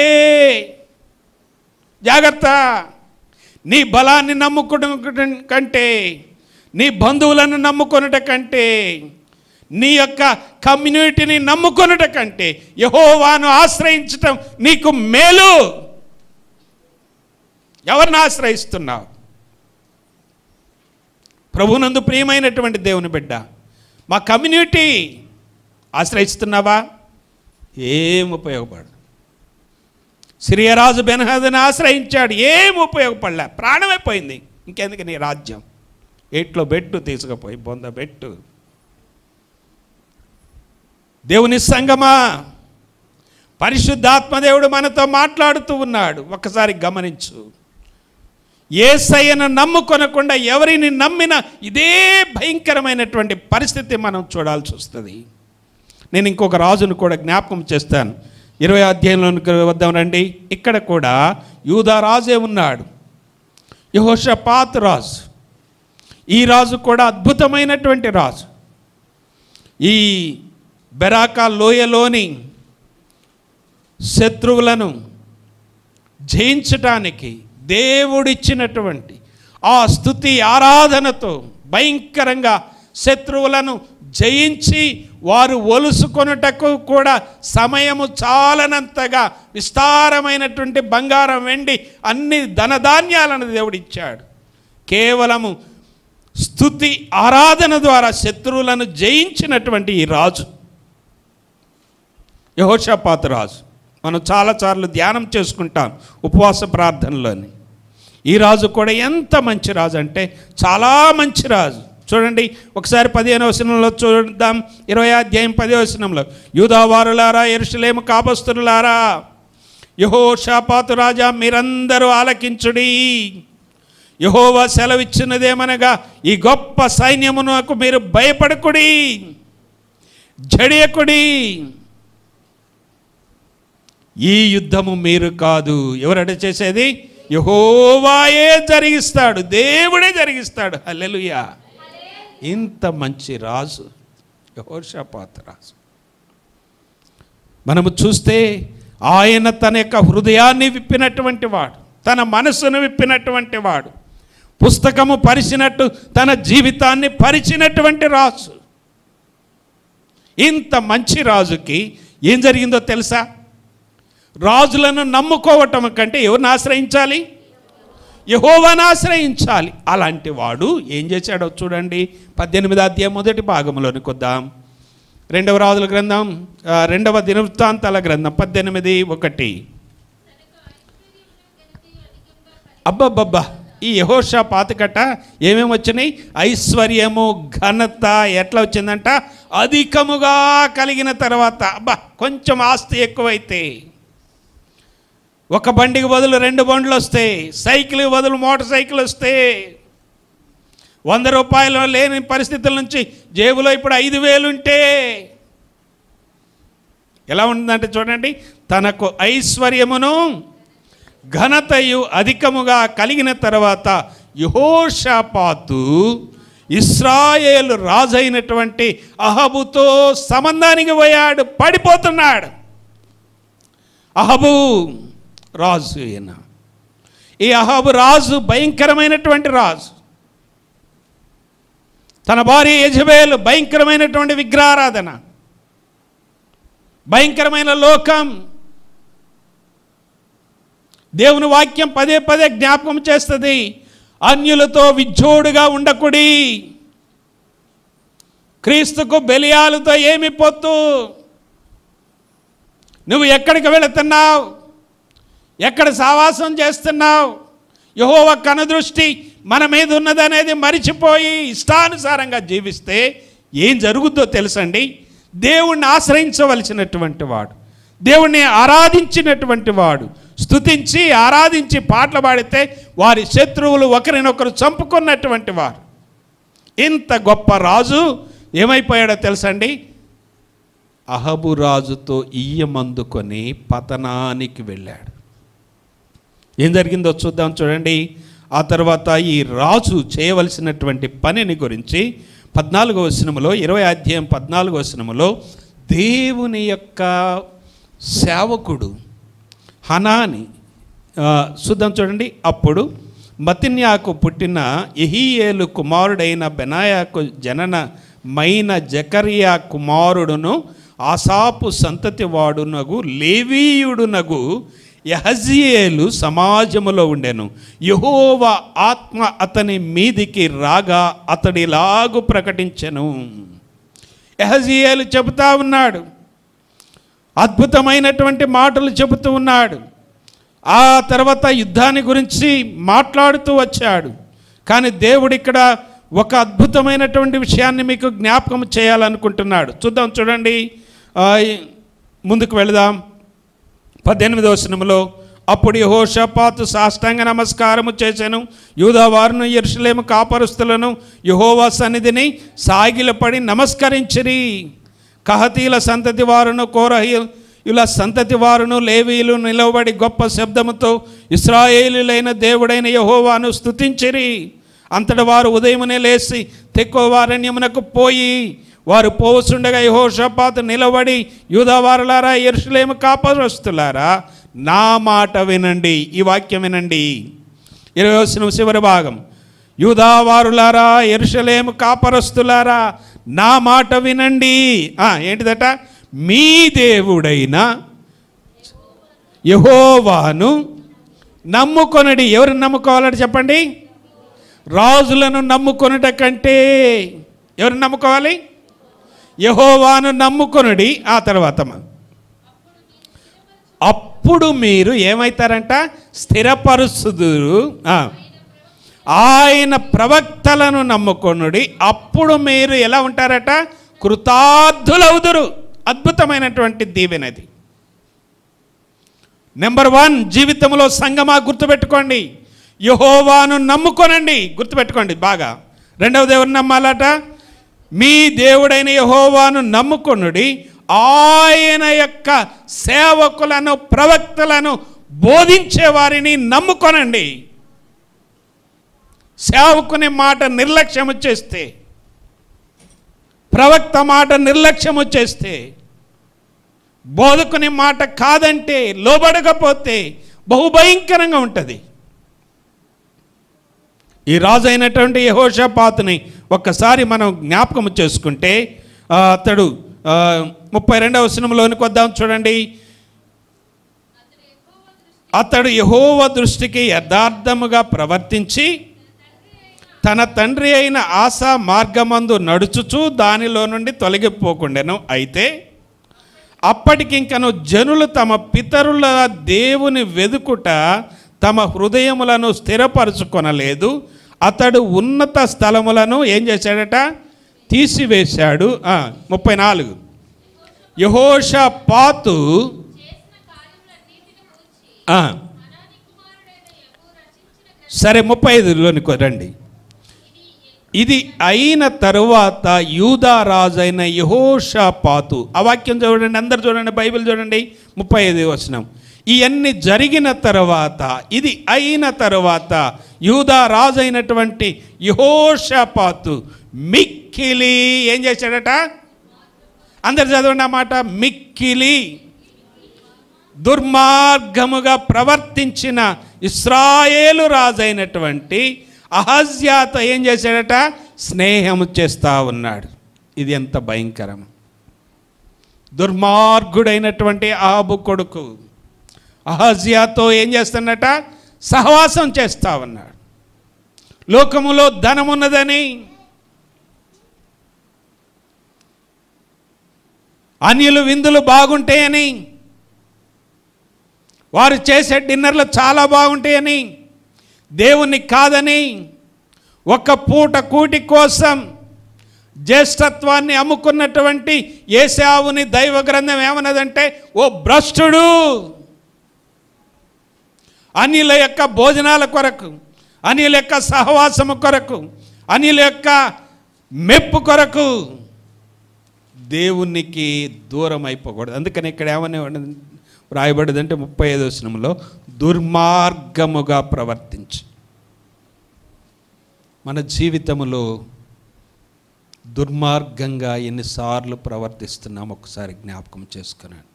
జాగ్రత్త, నీ బలాన్ని నమ్ముకున్న కంటే, నీ బంధువులను నమ్ముకొనుట కంటే, నీ యొక్క కమ్యూనిటీని నమ్ముకొనుట కంటే యెహోవాను ఆశ్రయించటం నీకు మేలు. ఎవరిని ఆశ్రయిస్తున్నావు? ప్రభునందు ప్రియమైనటువంటి దేవుని బిడ్డ, మా కమ్యూనిటీ ఆశ్రయిస్తున్నావా? ఏం ఉపయోగపడదు. సిరియా రాజు బెన్హదదుని ఆశ్రయించాడు, ఏం ఉపయోగపడలే, ప్రాణమైపోయింది. ఇంకెందుకు నీ రాజ్యం? ఏట్లో బెట్టు తీసుకుపోయి బొంద బెట్టు. దేవుని సంగమా, పరిశుద్ధాత్మదేవుడు మనతో మాట్లాడుతూ ఉన్నాడు. ఒక్కసారి గమనించు. యేసయ్యను నమ్ముకొనకుండా ఎవరిని నమ్మినా ఇదే భయంకరమైనటువంటి పరిస్థితి మనం చూడాల్సి వస్తుంది. నేను ఇంకొక రాజును కూడా జ్ఞాపకం చేస్తాను. 20వ అధ్యాయంలోనికి వద్దాం రండి. ఇక్కడ కూడా యూదా రాజే ఉన్నాడు, యెహోషాపాతు రాజు. ఈ రాజు కూడా అద్భుతమైనటువంటి రాజు. ఈ బెరాకా లోయలోని శత్రువులను జయించటానికి దేవుడిచ్చినటువంటి ఆ స్తుతి ఆరాధనతో భయంకరంగా శత్రువులను జయించి వారు ఒలుసుకొనుటకు కూడా సమయము చాలనంతగా విస్తారమైనటువంటి బంగారం, వెండి, అన్ని ధనధాన్యాలను దేవుడిచ్చాడు. కేవలము స్తుతి ఆరాధన ద్వారా శత్రువులను జయించినటువంటి ఈ రాజు యెహోషాపాతు రాజు. మనం చాలాసార్లు ధ్యానం చేసుకుంటాం ఉపవాస ప్రార్థనలోని. ఈ రాజు కూడా ఎంత మంచి రాజు అంటే చాలా మంచి రాజు. చూడండి ఒకసారి 15వ వచనంలో చూద్దాం. 20వ అధ్యాయం 10వ వచనంలో, యూదావారులారా, యెరూషలేము కాపస్తులారా, యెహోషాపాతు రాజా మీరందరూ ఆలకించుడి. యెహోవా సెలవిచ్చినదేమనగా, ఈ గొప్ప సైన్యమునకు మీరు భయపడకుడి, జడియకుడి. ఈ యుద్ధము మీరు కాదు, ఎవరట చేసేది? యెహోవాయే జరిగిస్తాడు, దేవుడే జరిగిస్తాడు. హల్లెలూయా. ఇంత మంచి రాజు యెహోషాపాతు రాజు. మనము చూస్తే ఆయన తన యొక్క హృదయాన్ని విప్పినటువంటి వాడు, తన మనసును విప్పినటువంటి వాడు, పుస్తకము పరిచినట్టు తన జీవితాన్ని పరిచినటువంటి రాజు. ఇంత మంచి రాజుకి ఏం జరిగిందో తెలుసా? రాజులను నమ్ముకోవటం కంటే ఎవరిని ఆశ్రయించాలి? యెహోవాను ఆశ్రయించాలి. అలాంటి వాడు ఏం చేశాడో చూడండి. 18వ అధ్యాయం మొదటి భాగంలోనికి వద్దాం. 2వ రాజుల గ్రంథం, 2వ దినవృత్తాంతాల గ్రంథం 18:1. అబ్బబ్బబ్బా, ఈ యెహోషాపాతుకట ఏమేమి వచ్చినాయి? ఐశ్వర్యము, ఘనత. ఎట్లా వచ్చిందంట? అధికముగా కలిగిన తర్వాత. అబ్బా, కొంచెం ఆస్తి ఎక్కువైతే ఒక బండికి బదులు 2 బండ్లు వస్తాయి, సైకిల్ బదులు మోటార్ సైకిల్ వస్తే, 100 రూపాయలు లేని పరిస్థితుల నుంచి జేబులో ఇప్పుడు 5,000 ఉంటే ఎలా ఉంటుందంటే చూడండి, తనకు ఐశ్వర్యమును ఘనతయు అధికముగా కలిగిన తర్వాత యెహోషాపాతు ఇశ్రాయేలు రాజు అయినటువంటి అహబుతో సంబంధానికి పోయాడు. పడిపోతున్నాడు. అహబు రాజు ఈయన. ఈ అహాబు రాజు భయంకరమైనటువంటి రాజు. తన భార్య యెజబెలు భయంకరమైనటువంటి విగ్రహారాధన, భయంకరమైన లోకం. దేవుని వాక్యం పదే పదే జ్ఞాపకం చేస్తుంది, అన్యులతో విజ్జోడుగా ఉండకుడి, క్రీస్తుకు బెలియాలతో ఏమి పొత్తు, నువ్వు ఎక్కడికి వెళుతున్నావు, ఎక్కడ సావాసం చేస్తున్నావు, యెహోవా కనుదృష్టి మన మీద ఉన్నదనేది మరిచిపోయి ఇష్టానుసారంగా జీవిస్తే ఏం జరుగుద్దో తెలుసండి. దేవుణ్ణి ఆశ్రయించవలసినటువంటి వాడు, దేవుణ్ణి ఆరాధించినటువంటి వాడు స్తుతించి ఆరాధించి పాటలు పాడితే వారి శత్రువులు ఒకరినొకరు చంపుకున్నటువంటి వారు. ఇంత గొప్ప రాజు ఏమైపోయాడో తెలుసండి, అహబు రాజుతో ఇయ్యమందుకొని పతనానికి వెళ్ళాడు. ఏం జరిగిందో చూద్దాం చూడండి. ఆ తర్వాత ఈ రాజు చేయవలసినటువంటి పనిని గురించి 14వ వచనములో, 20వ అధ్యాయం 14వ వచనములో దేవుని యొక్క సేవకుడు హనాని చూద్దాం చూడండి. అప్పుడు మతిన్యాకు పుట్టిన యెహీయేలు కుమారుడైన బెనాయాకు జననమైన జకరియా కుమారుడును ఆసాపు సంతతి వాడునగు లేవీయుడునగు యహజీయేలు సమాజములో ఉండెను. యెహోవా ఆత్మ అతని మీదికి రాగా అతడిలాగు ప్రకటించెను. యహజీయేలు చెబుతా ఉన్నాడు, అద్భుతమైనటువంటి మాటలు చెబుతూ ఉన్నాడు. ఆ తర్వాత యుద్ధాన్ని గురించి మాట్లాడుతూ వచ్చాడు. కానీ దేవుడు ఇక్కడ ఒక అద్భుతమైనటువంటి విషయాన్ని మీకు జ్ఞాపకం చేయాలనుకుంటున్నాడు. చూద్దాం చూడండి, ముందుకు వెళదాం. 18వ వచనములో, అప్పుడు యెహోషాపాతు సాష్టాంగ నమస్కారము చేసెను. యూదా వారును యెరూషలేము కాపరస్తులను యెహోవా సన్నిధిని సాగిలపడి నమస్కరించిరి. కహతీల సంతతి వారును కోరహీయుల సంతతి వారును లేవీయులు నిలవబడి గొప్ప శబ్దముతో ఇశ్రాయేలీయులైన దేవుడైన యెహోవాను స్తుతించిరి. అంతటి వారు ఉదయమునే లేచి తెకోవారణ్యమునకు పోయి, వారు పోవచుండగా యెహోషాపాతు నిలబడి, యూదావారులారా యెరూషలేము కాపరస్తులారా నా మాట వినండి. ఈ వాక్యం వినండి. 20వ వచనం చివరి భాగం, యూదావారులారా యెరూషలేము కాపరస్తులారా నా మాట వినండి. ఏంటిదట? మీ దేవుడైన యెహోవాను నమ్ముకొనడి. ఎవరిని నమ్ముకోవాలని చెప్పండి? రాజులను నమ్ముకొనుట కంటే ఎవరిని నమ్ముకోవాలి? యెహోవాను నమ్ముకొనుడి. ఆ తర్వాత అప్పుడు మీరు ఏమవుతారంట? స్థిరపరుస్తుదురు. ఆయన ప్రవక్తలను నమ్ముకొనుడి, అప్పుడు మీరు ఎలా ఉంటారట? కృతార్థులవుదురు. అద్భుతమైనటువంటి దీవెనది. నెంబర్ 1 జీవితంలో సంగమా గుర్తుపెట్టుకోండి, యెహోవాను నమ్ముకొనండి. గుర్తుపెట్టుకోండి బాగా. రెండవది ఎవరిని నమ్మాలట? మీ దేవుడైన యెహోవాను నమ్ముకొనుడి, ఆయన యొక్క సేవకులను ప్రవక్తలను బోధించే వారిని నమ్ముకొనండి. సేవకుని మాట నిర్లక్ష్యము చేస్తే, ప్రవక్త మాట నిర్లక్ష్యము చేస్తే, బోధకుని మాట కాదంటే, లోబడకపోతే బహుభయంకరంగా ఉంటుంది. ఈ రాజు అయినటువంటి యెహోషాపాతుని ఒక్కసారి మనం జ్ఞాపకం చేసుకుంటే, అతడు 32వ వచనంలోనికి వద్దాం చూడండి. అతడు యెహోవా దృష్టికి యథార్థముగా ప్రవర్తించి తన తండ్రి అయిన ఆసా మార్గమందు నడుచుచూ దానిలో నుండి తొలగిపోకుండెను. అయితే అప్పటికింకను జనులు తమ పితరుల దేవుని వెదుకుట తమ హృదయములను స్థిరపరచుకొనలేదు. అతడు ఉన్నత స్థలములను ఏం చేశాడట? తీసివేశాడు. 34 యెహోషాపాతు సరే 35లోనికి రండి. ఇది అయిన తరువాత యూదా రాజైన యెహోషాపాతు, ఆ వాక్యం చూడండి, అందరు చూడండి, బైబిల్ చూడండి, 35వ వచనం. ఇవన్నీ జరిగిన తర్వాత, ఇది అయిన తర్వాత యూదా రాజైనటువంటి యెహోషాపాతు మిక్కిలి ఏం చేశాడట? అందరు చదవండి ఆ మాట. మిక్కిలి దుర్మార్గముగా ప్రవర్తించిన ఇశ్రాయేలు రాజైనటువంటి అహజ్యాతో ఏం చేశాడట? స్నేహము చేస్తూ ఉన్నాడు. ఇది ఎంత భయంకరం! దుర్మార్గుడైనటువంటి ఆహాబు కొడుకు అహజ్యాతో ఏం చేస్తున్నట? సహవాసం చేస్తూ ఉన్నాడు. లోకములో ధనమున్నదని, అన్యులు విందులు బాగుంటాయని, వారు చేసే డిన్నర్లు చాలా బాగుంటాయని, దేవుణ్ణి కాదని, ఒక పూట కూటి కోసం జ్యేష్ఠత్వాన్ని అమ్ముకున్నటువంటి ఏశావుని దైవ గ్రంథం ఏమన్నదంటే, ఓ భ్రష్టుడు, అన్యుల యొక్క భోజనాల కొరకు, అన్యుల యొక్క సహవాసము కొరకు, అన్యుల యొక్క మెప్పు కొరకు దేవునికి దూరం అయిపోకూడదు. అందుకని ఇక్కడ ఏమని రాయబడిందంటే 35వ వచనంలో దుర్మార్గముగా ప్రవర్తించి. మన జీవితంలో దుర్మార్గంగా ఎన్నిసార్లు ప్రవర్తిస్తున్నాం ఒకసారి జ్ఞాపకం చేసుకున్నాను.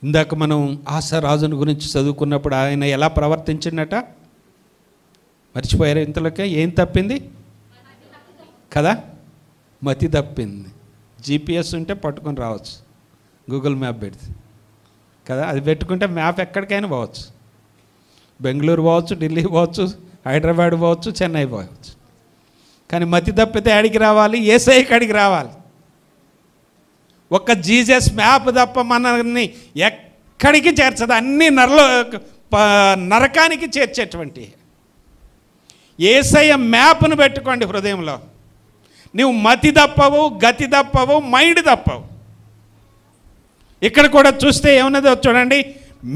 ఇందాక మనం ఆశారాజుని గురించి చదువుకున్నప్పుడు ఆయన ఎలా ప్రవర్తించిండట? మర్చిపోయారు ఇంతలోకే? ఏం తప్పింది కదా? మతి తప్పింది. GPS ఉంటే పట్టుకొని రావచ్చు, గూగుల్ మ్యాప్ పెడితే కదా, అది పెట్టుకుంటే మ్యాప్ ఎక్కడికైనా పోవచ్చు. బెంగళూరు పోవచ్చు, ఢిల్లీ పోవచ్చు, హైదరాబాద్ పోవచ్చు, చెన్నై పోవచ్చు. కానీ మతి తప్పితే ఆడికి రావాలి, యేసయ్య కాడికి రావాలి. ఒక్క జీసస్ మ్యాప్ తప్ప మనల్ని ఎక్కడికి చేర్చదు, అన్ని నరకానికి చేర్చేటువంటి యేసయ్య మ్యాప్ను పెట్టుకోండి హృదయంలో. నువ్వు మతి తప్పవు, గతి తప్పవు, మైండ్ తప్పవు. ఇక్కడ కూడా చూస్తే ఏమన్నదో చూడండి,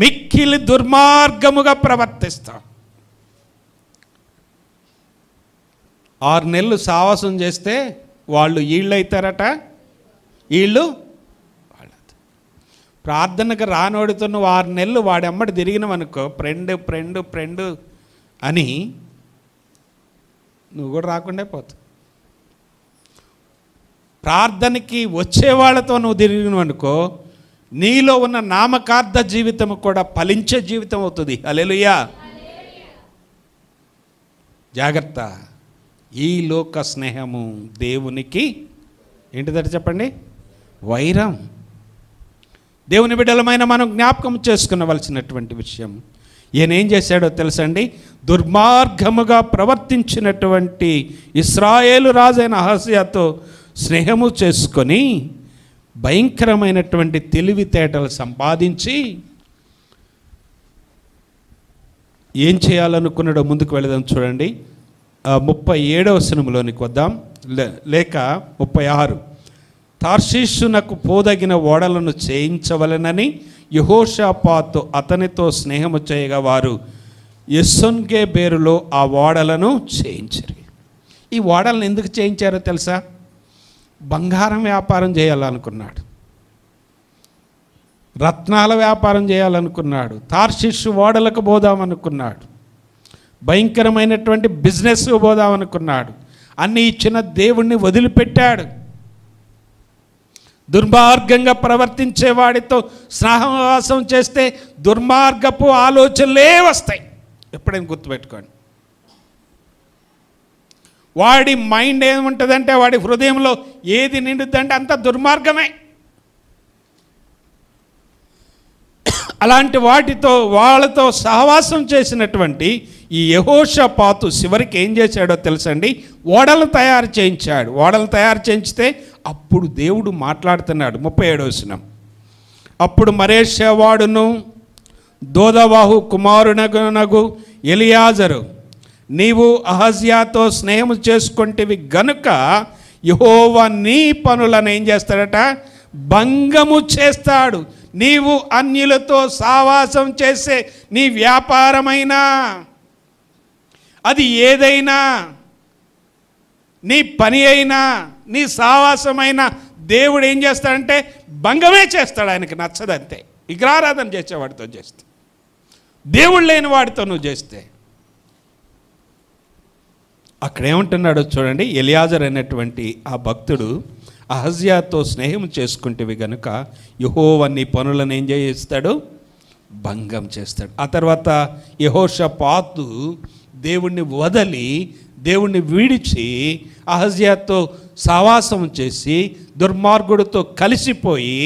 మిక్కిలి దుర్మార్గముగా ప్రవర్తిస్తావు. 6 నెలలు సావాసం చేస్తే వాళ్ళు వీళ్ళు అవుతారట, వీళ్ళు వాళ్ళు. ప్రార్థనకు రానోడితో నువ్వు 6 నెలలు వాడెమ్మడి తిరిగినవనుకో, ఫ్రెండ్ అని, నువ్వు కూడా రాకుండా పోతావు. ప్రార్థనకి వచ్చేవాళ్లతో నువ్వు తిరిగినవనుకో, నీలో ఉన్న నామకార్థ జీవితం కూడా ఫలించే జీవితం అవుతుంది. హల్లెలూయా! జాగ్రత్త. ఈ లోక స్నేహము దేవునికి ఏంటిదట చెప్పండి? వైరం. దేవుని బిడ్డలమైన మనం జ్ఞాపకం చేసుకునవలసినటువంటి విషయం. ఈయన ఏం చేశాడో తెలుసండి? దుర్మార్గముగా ప్రవర్తించినటువంటి ఇశ్రాయేలు రాజైన అహజ్యాతో స్నేహము చేసుకొని భయంకరమైనటువంటి తెలివితేటలు సంపాదించి ఏం చేయాలనుకున్నాడో ముందుకు వెళదాం. చూడండి, 37వ వచనంలోనికి వద్దాం, లేక 36. తార్షీషునకు పోదగిన ఓడలను చేయించవలెనని యెహోషాపాతు అతనితో స్నేహము చేయగా వారు యెసోన్గెబెరులో ఆ ఓడలను చేయించారు. ఈ ఓడలను ఎందుకు చేయించారో తెలుసా? బంగారం వ్యాపారం చేయాలనుకున్నాడు, రత్నాల వ్యాపారం చేయాలనుకున్నాడు, తార్షీషు ఓడలకు పోదామనుకున్నాడు, భయంకరమైనటువంటి బిజినెస్ పోదామనుకున్నాడు. అన్నీ ఇచ్చిన దేవుణ్ణి వదిలిపెట్టాడు. దుర్మార్గంగా ప్రవర్తించే వాడితో సహవాసం చేస్తే దుర్మార్గపు ఆలోచనలే వస్తాయి. ఎప్పుడైనా గుర్తుపెట్టుకోండి. వాడి మైండ్ ఏముంటుందంటే, వాడి హృదయంలో ఏది నిండుద్దంటే అంత దుర్మార్గమే. అలాంటి వాళ్ళతో సహవాసం చేసినటువంటి ఈ యెహోషాపాతు చివరికి ఏం చేశాడో తెలుసండి? ఓడలు తయారు చేయించాడు. ఓడలు తయారు చేయించితే అప్పుడు దేవుడు మాట్లాడుతున్నాడు. 37వ వచనం. అప్పుడు మరేషేవాడును దోదవాహు కుమారునగు ఎలియాజరు, నీవు అహజ్యాతో స్నేహము చేసుకొంటివి గనుక యెహోవా నీ పనులను ఏం చేస్తాడట? భంగము చేస్తాడు. నీవు అన్యులతో సావాసం చేసే నీ వ్యాపారమైనా, అది ఏదైనా, నీ పని అయినా, నీ సావాసమైనా దేవుడు ఏం చేస్తాడంటే భంగమే చేస్తాడు. ఆయనకి నచ్చదంతే. విగ్రహారాధన చేసేవాడితో చేస్తే, దేవుడు లేని వాడితో నువ్వు చేస్తే. అక్కడ ఏమంటున్నాడో చూడండి. ఎలియాజర్ అనేటువంటి ఆ భక్తుడు అహజ్యాతో స్నేహం చేసుకుంటేవి గనుక యెహోవా నీ పనులను ఏం చేస్తాడు? భంగం చేస్తాడు. ఆ తర్వాత యెహోషాపాతు దేవుణ్ణి వదలి, దేవుణ్ణి విడిచి అహజ్యాతో సావాసం చేసి దుర్మార్గుడితో కలిసిపోయి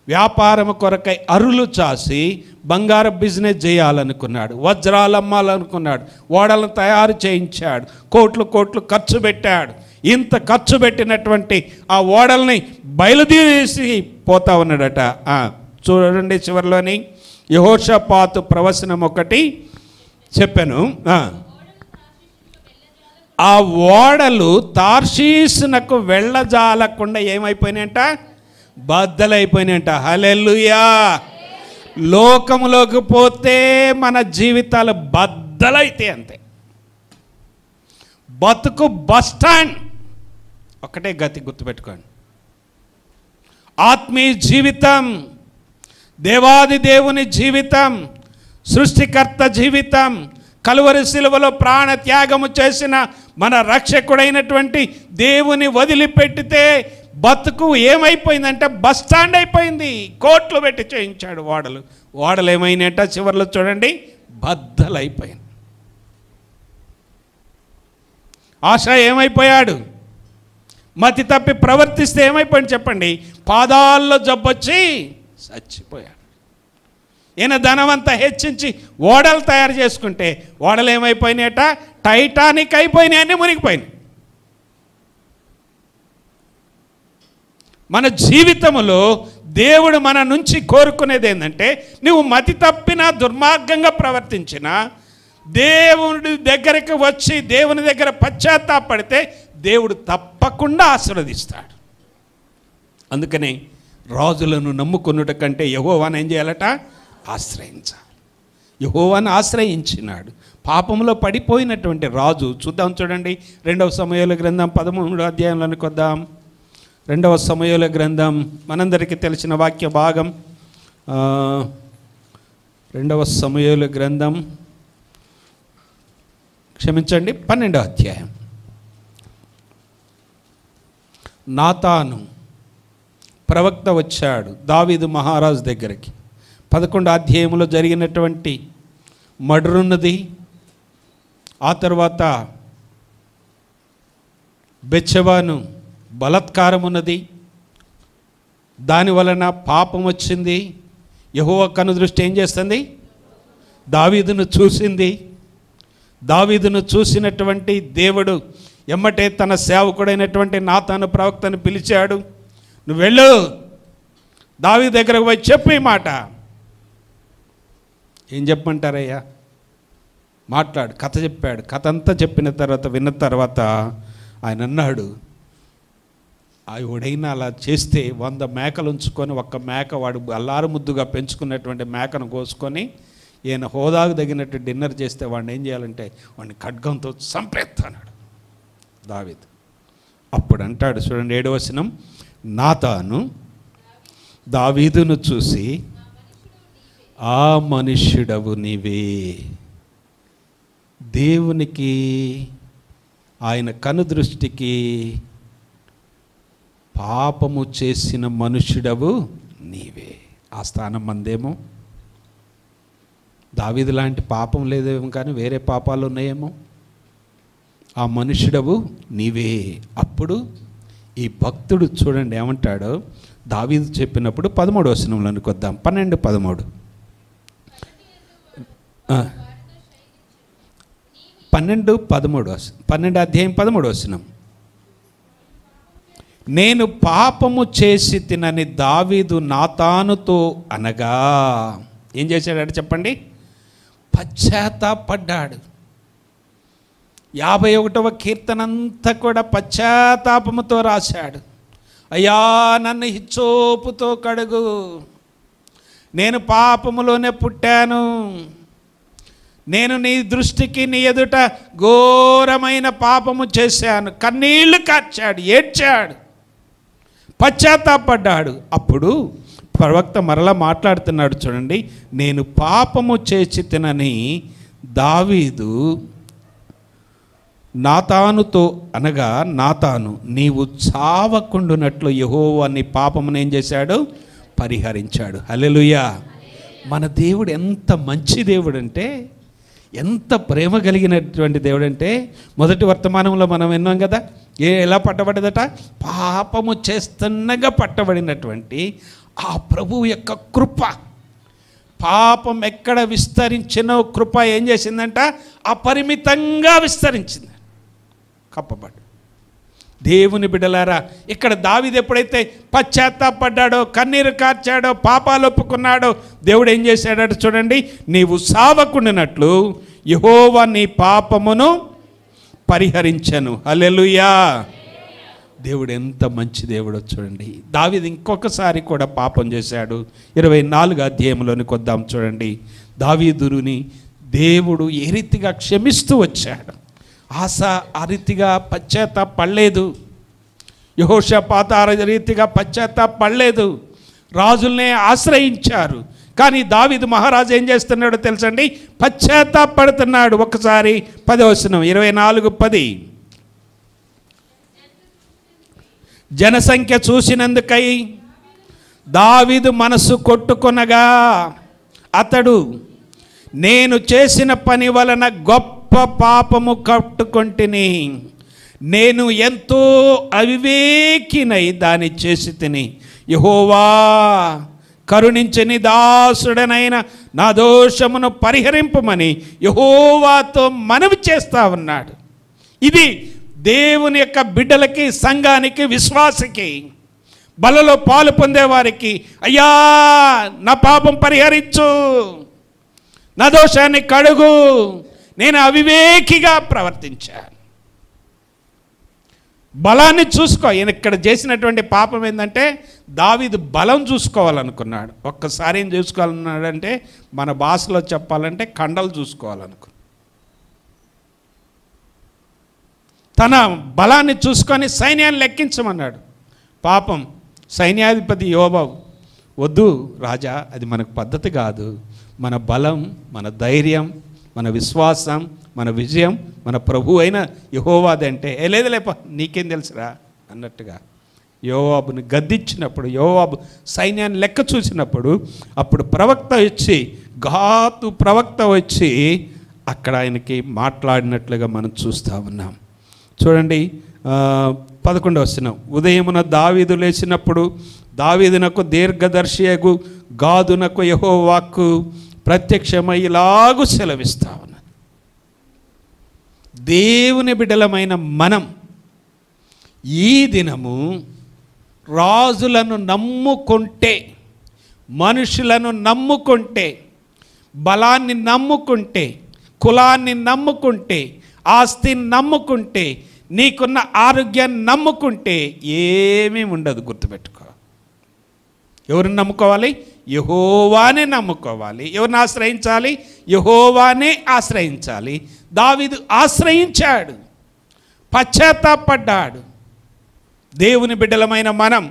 వ్యాపారం కొరకై అరులు చాసి బంగారు బిజినెస్ చేయాలనుకున్నాడు, వజ్రాలు అమ్మాలనుకున్నాడు, ఓడలను తయారు చేయించాడు, కోట్లు కోట్లు ఖర్చు పెట్టాడు. ఇంత ఖర్చు పెట్టినటువంటి ఆ ఓడల్ని బయలుదేసి పోతా ఉన్నాడట. చూడండి చివరిలోని యెహోషాపాతు ప్రవచనం ఒకటి చెప్పాను. ఆ ఓడలు తార్షీసునకు వెళ్ళజాలకుండా ఏమైపోయినాయంట? బద్దలైపోయినాయంట. హల్లెలూయా. లోకములోకి పోతే మన జీవితాలు బద్దలైతే అంతే. బతుకు బస్ స్టాండ్ ఒకటే గతి, గుర్తుపెట్టుకోండి. ఆత్మీయ జీవితం, దేవాది దేవుని జీవితం, సృష్టికర్త జీవితం, కలువరి శిలువలో ప్రాణ త్యాగము చేసిన మన రక్షకుడైనటువంటి దేవుని వదిలిపెట్టితే బతుకు ఏమైపోయిందంటే బస్ స్టాండ్ అయిపోయింది. కోట్లు పెట్టి చేయించాడు ఓడలు ఏమైనాయంట? చివరిలో చూడండి, బద్దలైపోయింది. ఆశ ఏమైపోయాడు? మతి తప్పి ప్రవర్తిస్తే ఏమైపోయింది చెప్పండి? పాదాల్లో జబ్బొచ్చి చచ్చిపోయాడు. ఈయన ధనవంతా హెచ్చించి ఓడలు తయారు చేసుకుంటే ఓడలు ఏమైపోయినాయట? టైటానిక్ అయిపోయినాయి, అన్నీ మునిగిపోయినాయి. మన జీవితంలో దేవుడు మన నుంచి కోరుకునేది ఏంటంటే, నువ్వు మతి తప్పినా దుర్మార్గంగా ప్రవర్తించినా దేవుడి దగ్గరికి వచ్చి దేవుని దగ్గర పశ్చాత్తాపడితే దేవుడు తప్పకుండా ఆశీర్వదిస్తాడు. అందుకని రాజులను నమ్ముకున్నట కంటే యెహోవాను ఏం చేయాలట? ఆశ్రయించాలి. యెహోవాను ఆశ్రయించినాడు. పాపంలో పడిపోయినటువంటి రాజు చూద్దాం, చూడండి 2వ సమూయేలు గ్రంథం 13వ అధ్యాయంలోనికి వద్దాం. 2వ సమూయేలు గ్రంథం మనందరికీ తెలిసిన వాక్య భాగం. 2వ సమూయేలు గ్రంథం 12వ అధ్యాయం. నాతాను ప్రవక్త వచ్చాడు దావీదు మహారాజు దగ్గరికి. 11వ అధ్యాయంలో జరిగినటువంటి మర్డర్ ఉన్నది. ఆ తర్వాత బెత్షెబాను బలాత్కారం ఉన్నది. దాని వలన పాపం వచ్చింది. యెహోవా కనుదృష్టి ఏం చేస్తుంది? దావీదును చూసింది. దావీదును చూసినటువంటి దేవుడు ఎమ్మటే తన సేవకుడైనటువంటి నాతాను ప్రవక్తను పిలిచాడు. నువ్వు వెళ్ళు, దావీదు దగ్గరకు పోయి చెప్పు ఈ మాట. ఏం చెప్పమంటారయ్యా? మాట్లాడు. కథ చెప్పాడు. కథ అంతా చెప్పిన తర్వాత, విన్న తర్వాత ఆయన అన్నాడు, ఎవడైనా అలా చేస్తే 100 మేకలు ఉంచుకొని ఒక్క మేక వాడు అల్లారు ముద్దుగా పెంచుకున్నటువంటి మేకను కోసుకొని ఈయన హోదాకు తగినట్టు డిన్నర్ చేస్తే వాడిని ఏం చేయాలంటే వాడిని ఖడ్గంతో చంపేస్తాడు దావీదు. అప్పుడు అంటాడు చూడండి 7వ వచనం, నాతాను దావీదును చూసి, ఆ మనుష్యుడవు నీవే. దేవునికి ఆయన కనుదృష్టికి పాపము చేసిన మనుష్యుడవు నీవే. ఆ స్థానం మందేమో. దావీదు లాంటి పాపం లేదేమో, కానీ వేరే పాపాలు ఉన్నాయేమో. ఆ మనుష్యుడవు నీవే. అప్పుడు ఈ భక్తుడు చూడండి ఏమంటాడో దావీదు చెప్పినప్పుడు 13వ వచనంలోనికి వద్దాం. 12:13 12 అధ్యాయం 13వ వచనం. నేను పాపము చేసి తినని దావీదు నాతానుతో అనగా, ఏం చేశాడు చెప్పండి? పశ్చాత్తాపడ్డాడు. 51వ కీర్తనంతా కూడా పశ్చాత్తాపముతో రాశాడు. అయ్యా నన్ను హిచ్చోపుతో కడుగు, నేను పాపములోనే పుట్టాను, నేను నీ దృష్టికి నీ ఎదుట ఘోరమైన పాపము చేశాను. కన్నీళ్లు కార్చాడు, ఏడ్చాడు, పశ్చాత్తాపడ్డాడు. అప్పుడు ప్రవక్త మరలా మాట్లాడుతున్నాడు చూడండి. నేను పాపము చేసి తినని దావీదు నాతానుతో అనగా, నాతాను నీవు చావకుండునట్లు యెహోవా నీ పాపమును ఏం చేశాడు? పరిహరించాడు. హల్లెలూయా. మన దేవుడు ఎంత మంచి దేవుడు అంటే, ఎంత ప్రేమ కలిగినటువంటి దేవుడు అంటే, మొదటి వర్తమానంలో మనం విన్నాం కదా, ఎలా పట్టబడ్డదట? పాపము చేస్తుండగా పట్టబడినటువంటి ఆ ప్రభువు యొక్క కృప, పాపం ఎక్కడ విస్తరించినో కృప ఏం చేసిందంట? అపరిమితంగా విస్తరించింది, కప్పబడి. దేవుని బిడ్డలారా, ఇక్కడ దావీదు ఎప్పుడైతే పశ్చాత్తాపడ్డాడో, కన్నీరు కార్చాడో, పాపాలు ఒప్పుకున్నాడో, దేవుడు ఏం చేశాడట చూడండి. నీవు సావకుండినట్లు యెహోవా నీ పాపమును పరిహరించను. హల్లెలూయా. దేవుడు ఎంత మంచి దేవుడో చూడండి. దావీదు ఇంకొకసారి కూడా పాపం చేశాడు. 24వ అధ్యాయంలోనికి వద్దాం చూడండి. దావీదుని దేవుడు ఏ రీతిగా క్షమిస్తూ వచ్చాడు. ఆస ఆ రీతిగా పశ్చాత్తాపడలేదు, యెహోషాపాతు ఆ రీతిగా పశ్చాత్తాపడలేదు, రాజుల్నే ఆశ్రయించారు. కానీ దావీదు మహారాజు ఏం చేస్తున్నాడో తెలుసండి? పశ్చాత్తాపడుతున్నాడు. ఒకసారి 10వ వచనం 24:10. జనసంఖ్య చూసినందుకై దావీదు మనసు కొట్టుకొనగా అతడు, నేను చేసిన పని వలన గొప్ప పాపము కట్టుకొంటిని, నేను ఎంతో అవివేకినై దాన్ని చేసి తిని, యెహోవా కరుణించని దాసుడనైన నా దోషమును పరిహరింపమని యెహోవాతో మనవి చేస్తా ఉన్నాడు. ఇది దేవుని యొక్క బిడ్డలకి, సంఘానికి, విశ్వాసకి, బలలో పాలు పొందేవారికి, అయ్యా నా పాపం పరిహరించు, నా దోషాన్ని కడుగు, నేను అవివేకిగా ప్రవర్తించాను. బలాన్ని చూసుకో. ఈయన ఇక్కడ చేసినటువంటి పాపం ఏంటంటే, దావీదు బలం చూసుకోవాలనుకున్నాడు. ఒక్కసారి ఏం చూసుకోవాలన్నాడంటే, మన భాషలో చెప్పాలంటే కండలు చూసుకోవాలనుకున్నాడు. తన బలాన్ని చూసుకొని సైన్యాన్ని లెక్కించమన్నాడు. పాపం సైన్యాధిపతి యోవాబు, వద్దు రాజా, అది మనకు పద్ధతి కాదు, మన బలం, మన ధైర్యం, మన విశ్వాసం, మన విజయం మన ప్రభు అయిన యెహోవాది అంటే, లేదులేప నీకేం తెలుసురా అన్నట్టుగా యోవాబుని గద్దించినప్పుడు, యోవాబు సైన్యాన్ని లెక్క చూసినప్పుడు, అప్పుడు ప్రవక్త వచ్చి, ఘాతు ప్రవక్త వచ్చి అక్కడ ఆయనకి మాట్లాడినట్లుగా మనం చూస్తూ ఉన్నాం. చూడండి 11వ వచనం. ఉదయమున దావీదు లేచినప్పుడు దావీదునకు దీర్ఘదర్శియగు గాదునకు యెహోవాకు ప్రత్యక్షమై ఇలాగు సెలవిస్తా ఉన్నది. దేవుని బిడ్డలమైన మనం ఈ దినము రాజులను నమ్ముకుంటే, మనుషులను నమ్ముకుంటే, బలాన్ని నమ్ముకుంటే, కులాన్ని నమ్ముకుంటే, ఆస్తిని నమ్ముకుంటే, నీకున్న ఆరోగ్యాన్ని నమ్ముకుంటే ఏమీ ఉండదు. గుర్తుపెట్టుకో. ఎవరిని నమ్ముకోవాలి? యెహోవానే నమ్ముకోవాలి. ఎవరిని ఆశ్రయించాలి? యెహోవానే ఆశ్రయించాలి. దావీదు ఆశ్రయించాడు, పశ్చాత్తాపడ్డాడు. దేవుని బిడ్డలమైన మనం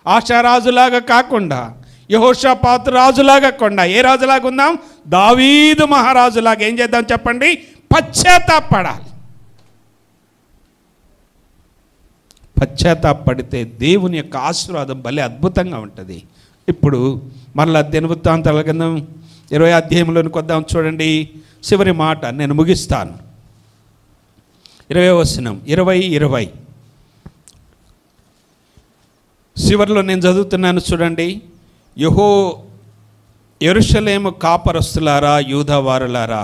ఆశారాజులాగా కాకుండా, యెహోషాపాతు రాజులాగా కాకుండా, ఏ రాజులాగా ఉందాం? దావీదు మహారాజులాగా ఏం చేద్దాం చెప్పండి? పశ్చాత్తాపడాలి. పశ్చాత్తాపడితే దేవుని యొక్క ఆశీర్వాదం భలే అద్భుతంగా ఉంటుంది. ఇప్పుడు మరలా దినవృత్తాంతాల గ్రంథం 20వ అధ్యాయంలోనికి వద్దాం చూడండి. చివరి మాట నేను ముగిస్తాను. 20వ వచనం 20 చివరిలో నేను చదువుతున్నాను చూడండి. యెరూషలేము కాపరస్తులారా, యూదావారులారా,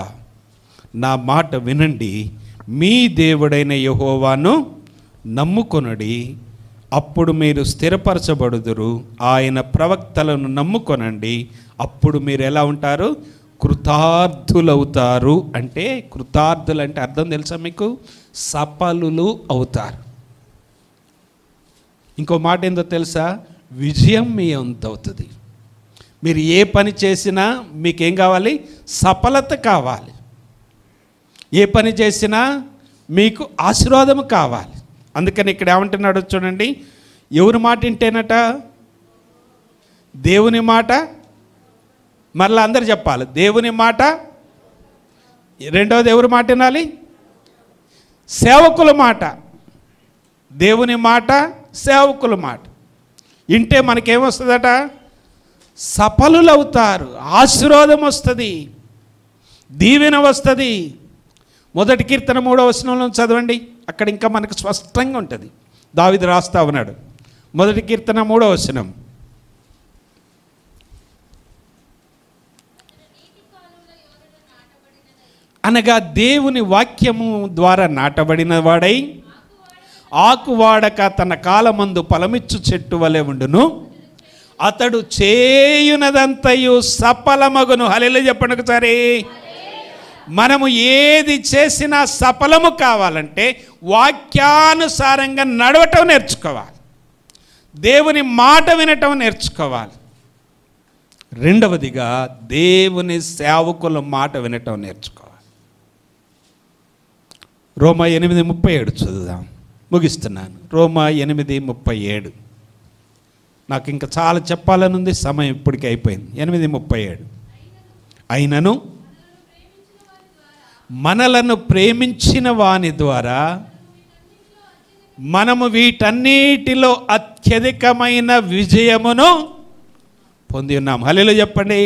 నా మాట వినండి. మీ దేవుడైన యెహోవాను నమ్ముకొనుడి, అప్పుడు మీరు స్థిరపరచబడుదురు. ఆయన ప్రవక్తలను నమ్ముకొనండి, అప్పుడు మీరు ఎలా ఉంటారు? కృతార్థులవుతారు. అంటే కృతార్థులు అంటే అర్థం తెలుసా మీకు? సఫలులు అవుతారు. ఇంకో మాట ఏందో తెలుసా? విజయం మీ అవుతుంది. మీరు ఏ పని చేసినా మీకేం కావాలి? సఫలత కావాలి. ఏ పని చేసినా మీకు ఆశీర్వాదం కావాలి. అందుకని ఇక్కడ ఏమంటున్నాడు చూడండి, ఎవరి మాట వింటేనట? దేవుని మాట. మరలా అందరు చెప్పాలి, దేవుని మాట. రెండవది ఎవరి మాట వినాలి? సేవకుల మాట. దేవుని మాట, సేవకుల మాట వింటే మనకేమొస్తుందట? సఫలులు అవుతారు, ఆశీర్వాదం వస్తుంది, దీవెన వస్తుంది. మొదటి కీర్తన 3వ వచనంలో చదవండి, అక్కడ ఇంకా మనకు స్పష్టంగా ఉంటుంది. దావీదు రాస్తా ఉన్నాడు. మొదటి కీర్తన 3వ వచనం, అనగా దేవుని వాక్యము ద్వారా నాటబడిన వాడై ఆకువాడక తన కాలమందు ఫలమిచ్చు చెట్టు వలె ఉండును, అతడు చేయునదంతయు సఫలమగును. హల్లెలూయా చెప్పండి ఒకసారి. మనము ఏది చేసినా సఫలము కావాలంటే వాక్యానుసారంగా నడవటం నేర్చుకోవాలి, దేవుని మాట వినటం నేర్చుకోవాలి. రెండవదిగా దేవుని సేవకుల మాట వినటం నేర్చుకోవాలి. రోమా 8:37 చదువుదాం, ముగిస్తున్నాను. రోమా 8:37. నాకు ఇంకా చాలా చెప్పాలని ఉంది, సమయం ఇప్పటికీ అయిపోయింది. 8:37. అయినను మనలను ప్రేమించిన వాని ద్వారా మనము వీటన్నిటిలో అత్యధికమైన విజయమును పొంది ఉన్నాం. హల్లెలూయా చెప్పండి.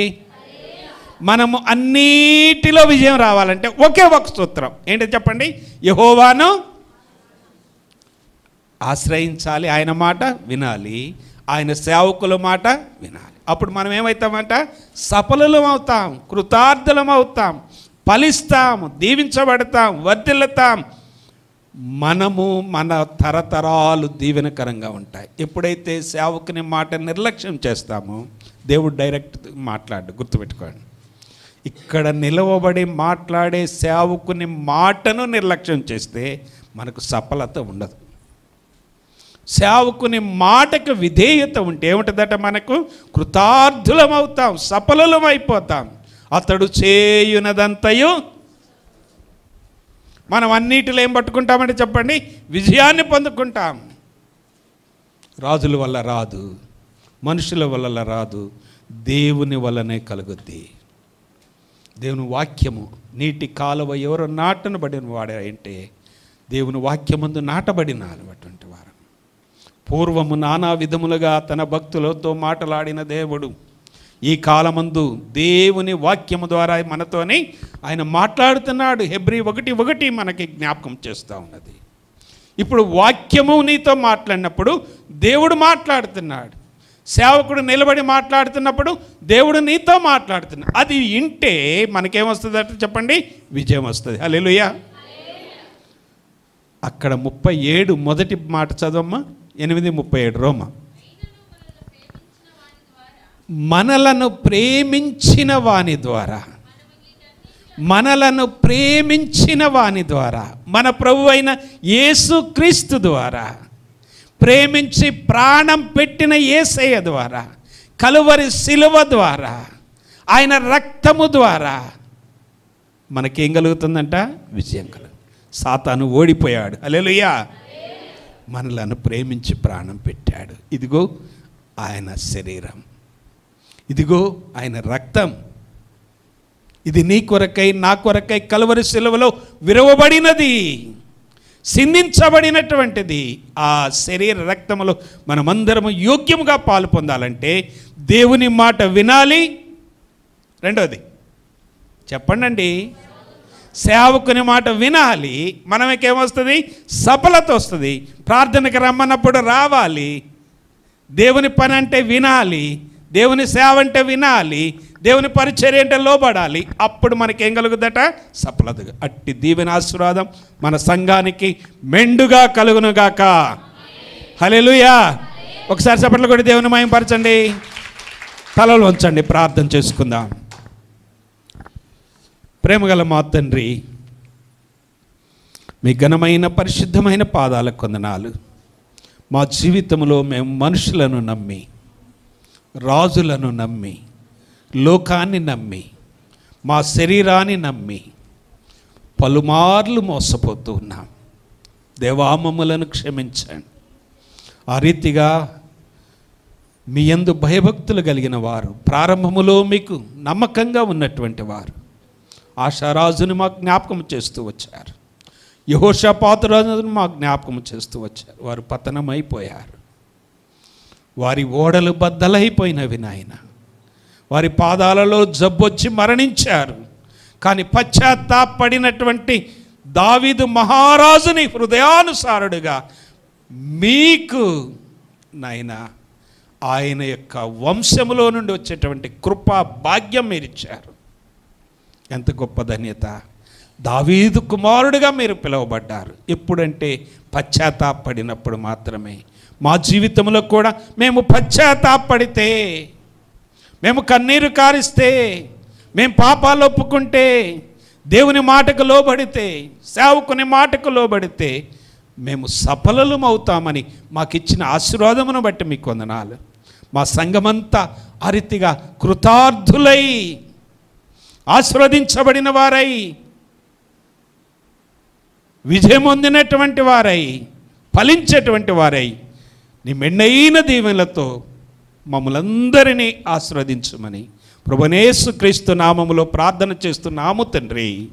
మనము అన్నిటిలో విజయం రావాలంటే ఒకే ఒక సూత్రం ఏంటో చెప్పండి? యెహోవాను ఆశ్రయించాలి, ఆయన మాట వినాలి, ఆయన సేవకుల మాట వినాలి. అప్పుడు మనం ఏమవుతామంట? సఫలులం అవుతాం, కృతార్థులం అవుతాం, ఫలిస్తాం, దీవించబడతాం, వర్ధిల్లుతాం. మనము మన తరతరాలు దీవెనకరంగా ఉంటాయి. ఎప్పుడైతే సేవకుని మాట నిర్లక్ష్యం చేస్తామో దేవుడు డైరెక్ట్ మాట్లాడు. గుర్తుపెట్టుకోండి, ఇక్కడ నిలవబడి మాట్లాడే సేవకుని మాటను నిర్లక్ష్యం చేస్తే మనకు సఫలత ఉండదు. సేవకుని మాటకు విధేయత ఉంటే ఏముంటుందట? మనకు కృతార్థులం అవుతాం, సఫలులం అయిపోతాం. అతడు చేయునదంతయు. మనం అన్నిటిలో ఏం పట్టుకుంటామంటే చెప్పండి? విజయాన్ని పొందుకుంటాం. రాజుల వల్ల రాదు, మనుషుల వల్ల రాదు, దేవుని వల్లనే కలుగుద్ది. దేవుని వాక్యము నీటి కాలువ ఎవరు నాటనబడిన వాడంటే దేవుని వాక్యమందు నాటబడినటువంటి వారు. పూర్వము నానా విధములుగా తన భక్తులతో మాట్లాడిన దేవుడు ఈ కాలమందు దేవుని వాక్యము ద్వారా మనతోని ఆయన మాట్లాడుతున్నాడు. హెబ్రీ 1:1 మనకి జ్ఞాపకం చేస్తూ ఉన్నది. ఇప్పుడు వాక్యము నీతో మాట్లాడినప్పుడు దేవుడు మాట్లాడుతున్నాడు, సేవకుడు నిలబడి మాట్లాడుతున్నప్పుడు దేవుడు నీతో మాట్లాడుతున్నాడు. అది వింటే మనకేమొస్తుందంటే చెప్పండి? విజయం వస్తుంది. హల్లెలూయా. అక్కడ 37 మొదటి మాట చదవమ్మా. 8:37 రోమా. మనలను ప్రేమించిన వాని ద్వారా, మనలను ప్రేమించిన వాని ద్వారా, మన ప్రభు అయిన యేసుక్రీస్తు ద్వారా, ప్రేమించి ప్రాణం పెట్టిన యేసయ్య ద్వారా, కలువరి శిలువ ద్వారా, ఆయన రక్తము ద్వారా మనకేం కలుగుతుందంట? విజయం కలుగు. సాతాను ఓడిపోయాడు. హల్లెలూయా. మనలను ప్రేమించి ప్రాణం పెట్టాడు. ఇదిగో ఆయన శరీరం, ఇదిగో ఆయన రక్తం. ఇది నీ కొరకై నా కొరకై కలువరి శిలువలో విరవబడినది, సిందించబడినటువంటిది. ఆ శరీర రక్తములో మనమందరము యోగ్యముగా పాలు పొందాలంటే దేవుని మాట వినాలి. రెండవది చెప్పండి, సేవకుని మాట వినాలి. మనకేమొస్తుంది? సఫలత వస్తుంది. ప్రార్థనకి రమ్మన్నప్పుడు రావాలి. దేవుని పని అంటే వినాలి, దేవుని సేవ అంటే వినాలి, దేవుని పరిచర్య అంటే లోబడాలి. అప్పుడు మనకేం కలుగుదట? సఫలత. అట్టి దీవెన ఆశీర్వాదం మన సంఘానికి మెండుగా కలుగునుగాక. హల్లెలూయా. ఒకసారి చప్పట్లు కొట్టి దేవుని మహిమపరచండి. తలలు వంచండి, ప్రార్థన చేసుకుందాం. ప్రేమగల మా తండ్రి, మీ ఘనమైన పరిశుద్ధమైన పాదాలకు వందనాలు. మా జీవితంలో మేము మనుషులను నమ్మి, రాజులను నమ్మి, లోకాన్ని నమ్మి, మా శరీరాన్ని నమ్మి పలుమార్లు మోసపోతూ ఉన్నాం. దేవా, మమ్ములను క్షమించండి. ఆ రీతిగా మీ యందు భయభక్తులు కలిగిన వారు, ప్రారంభములో మీకు నమ్మకంగా ఉన్నటువంటి వారు ఆశారాజుని మా జ్ఞాపకం చేస్తూ వచ్చారు. యెహోషాపాతు రాజును మా జ్ఞాపకం చేస్తూ వచ్చారు. వారు పతనమైపోయారు. వారి ఓడలు బద్దలైపోయినవి నాయన. వారి పాదాలలో జబ్బొచ్చి మరణించారు. కానీ పశ్చాత్తాపడినటువంటి దావీదు మహారాజుని హృదయానుసారుడుగా మీకు నాయన ఆయన యొక్క వంశములో నుండి వచ్చేటువంటి కృపా భాగ్యం మీరు ఇచ్చారు. ఎంత గొప్ప ధన్యత. దావీదు కుమారుడిగా మీరు పిలువబడ్డారు. ఎప్పుడంటే పశ్చాత్తాపడినప్పుడు మాత్రమే. మా జీవితంలో కూడా మేము పశ్చాత్తాపడితే, మేము కన్నీరు కారిస్తే, మేము పాపాలు ఒప్పుకుంటే, దేవుని మాటకు లోబడితే, సేవకుని మాటకు లోబడితే మేము సఫలలం అవుతామని మాకు ఇచ్చిన ఆశీర్వాదమును బట్టి మీకు వందనాలు. మా సంఘమంతా ఆ రీతిగా కృతార్థులై, ఆశీర్వదించబడిన వారై, విజయం పొందినటువంటి వారై, ఫలించేటువంటి వారై నీ మెండైన దీవెనలతో మమ్మలందరినీ ఆశీర్వదించమని ప్రభువైన యేసుక్రీస్తు నామములో ప్రార్థన చేస్తున్నాము తండ్రి.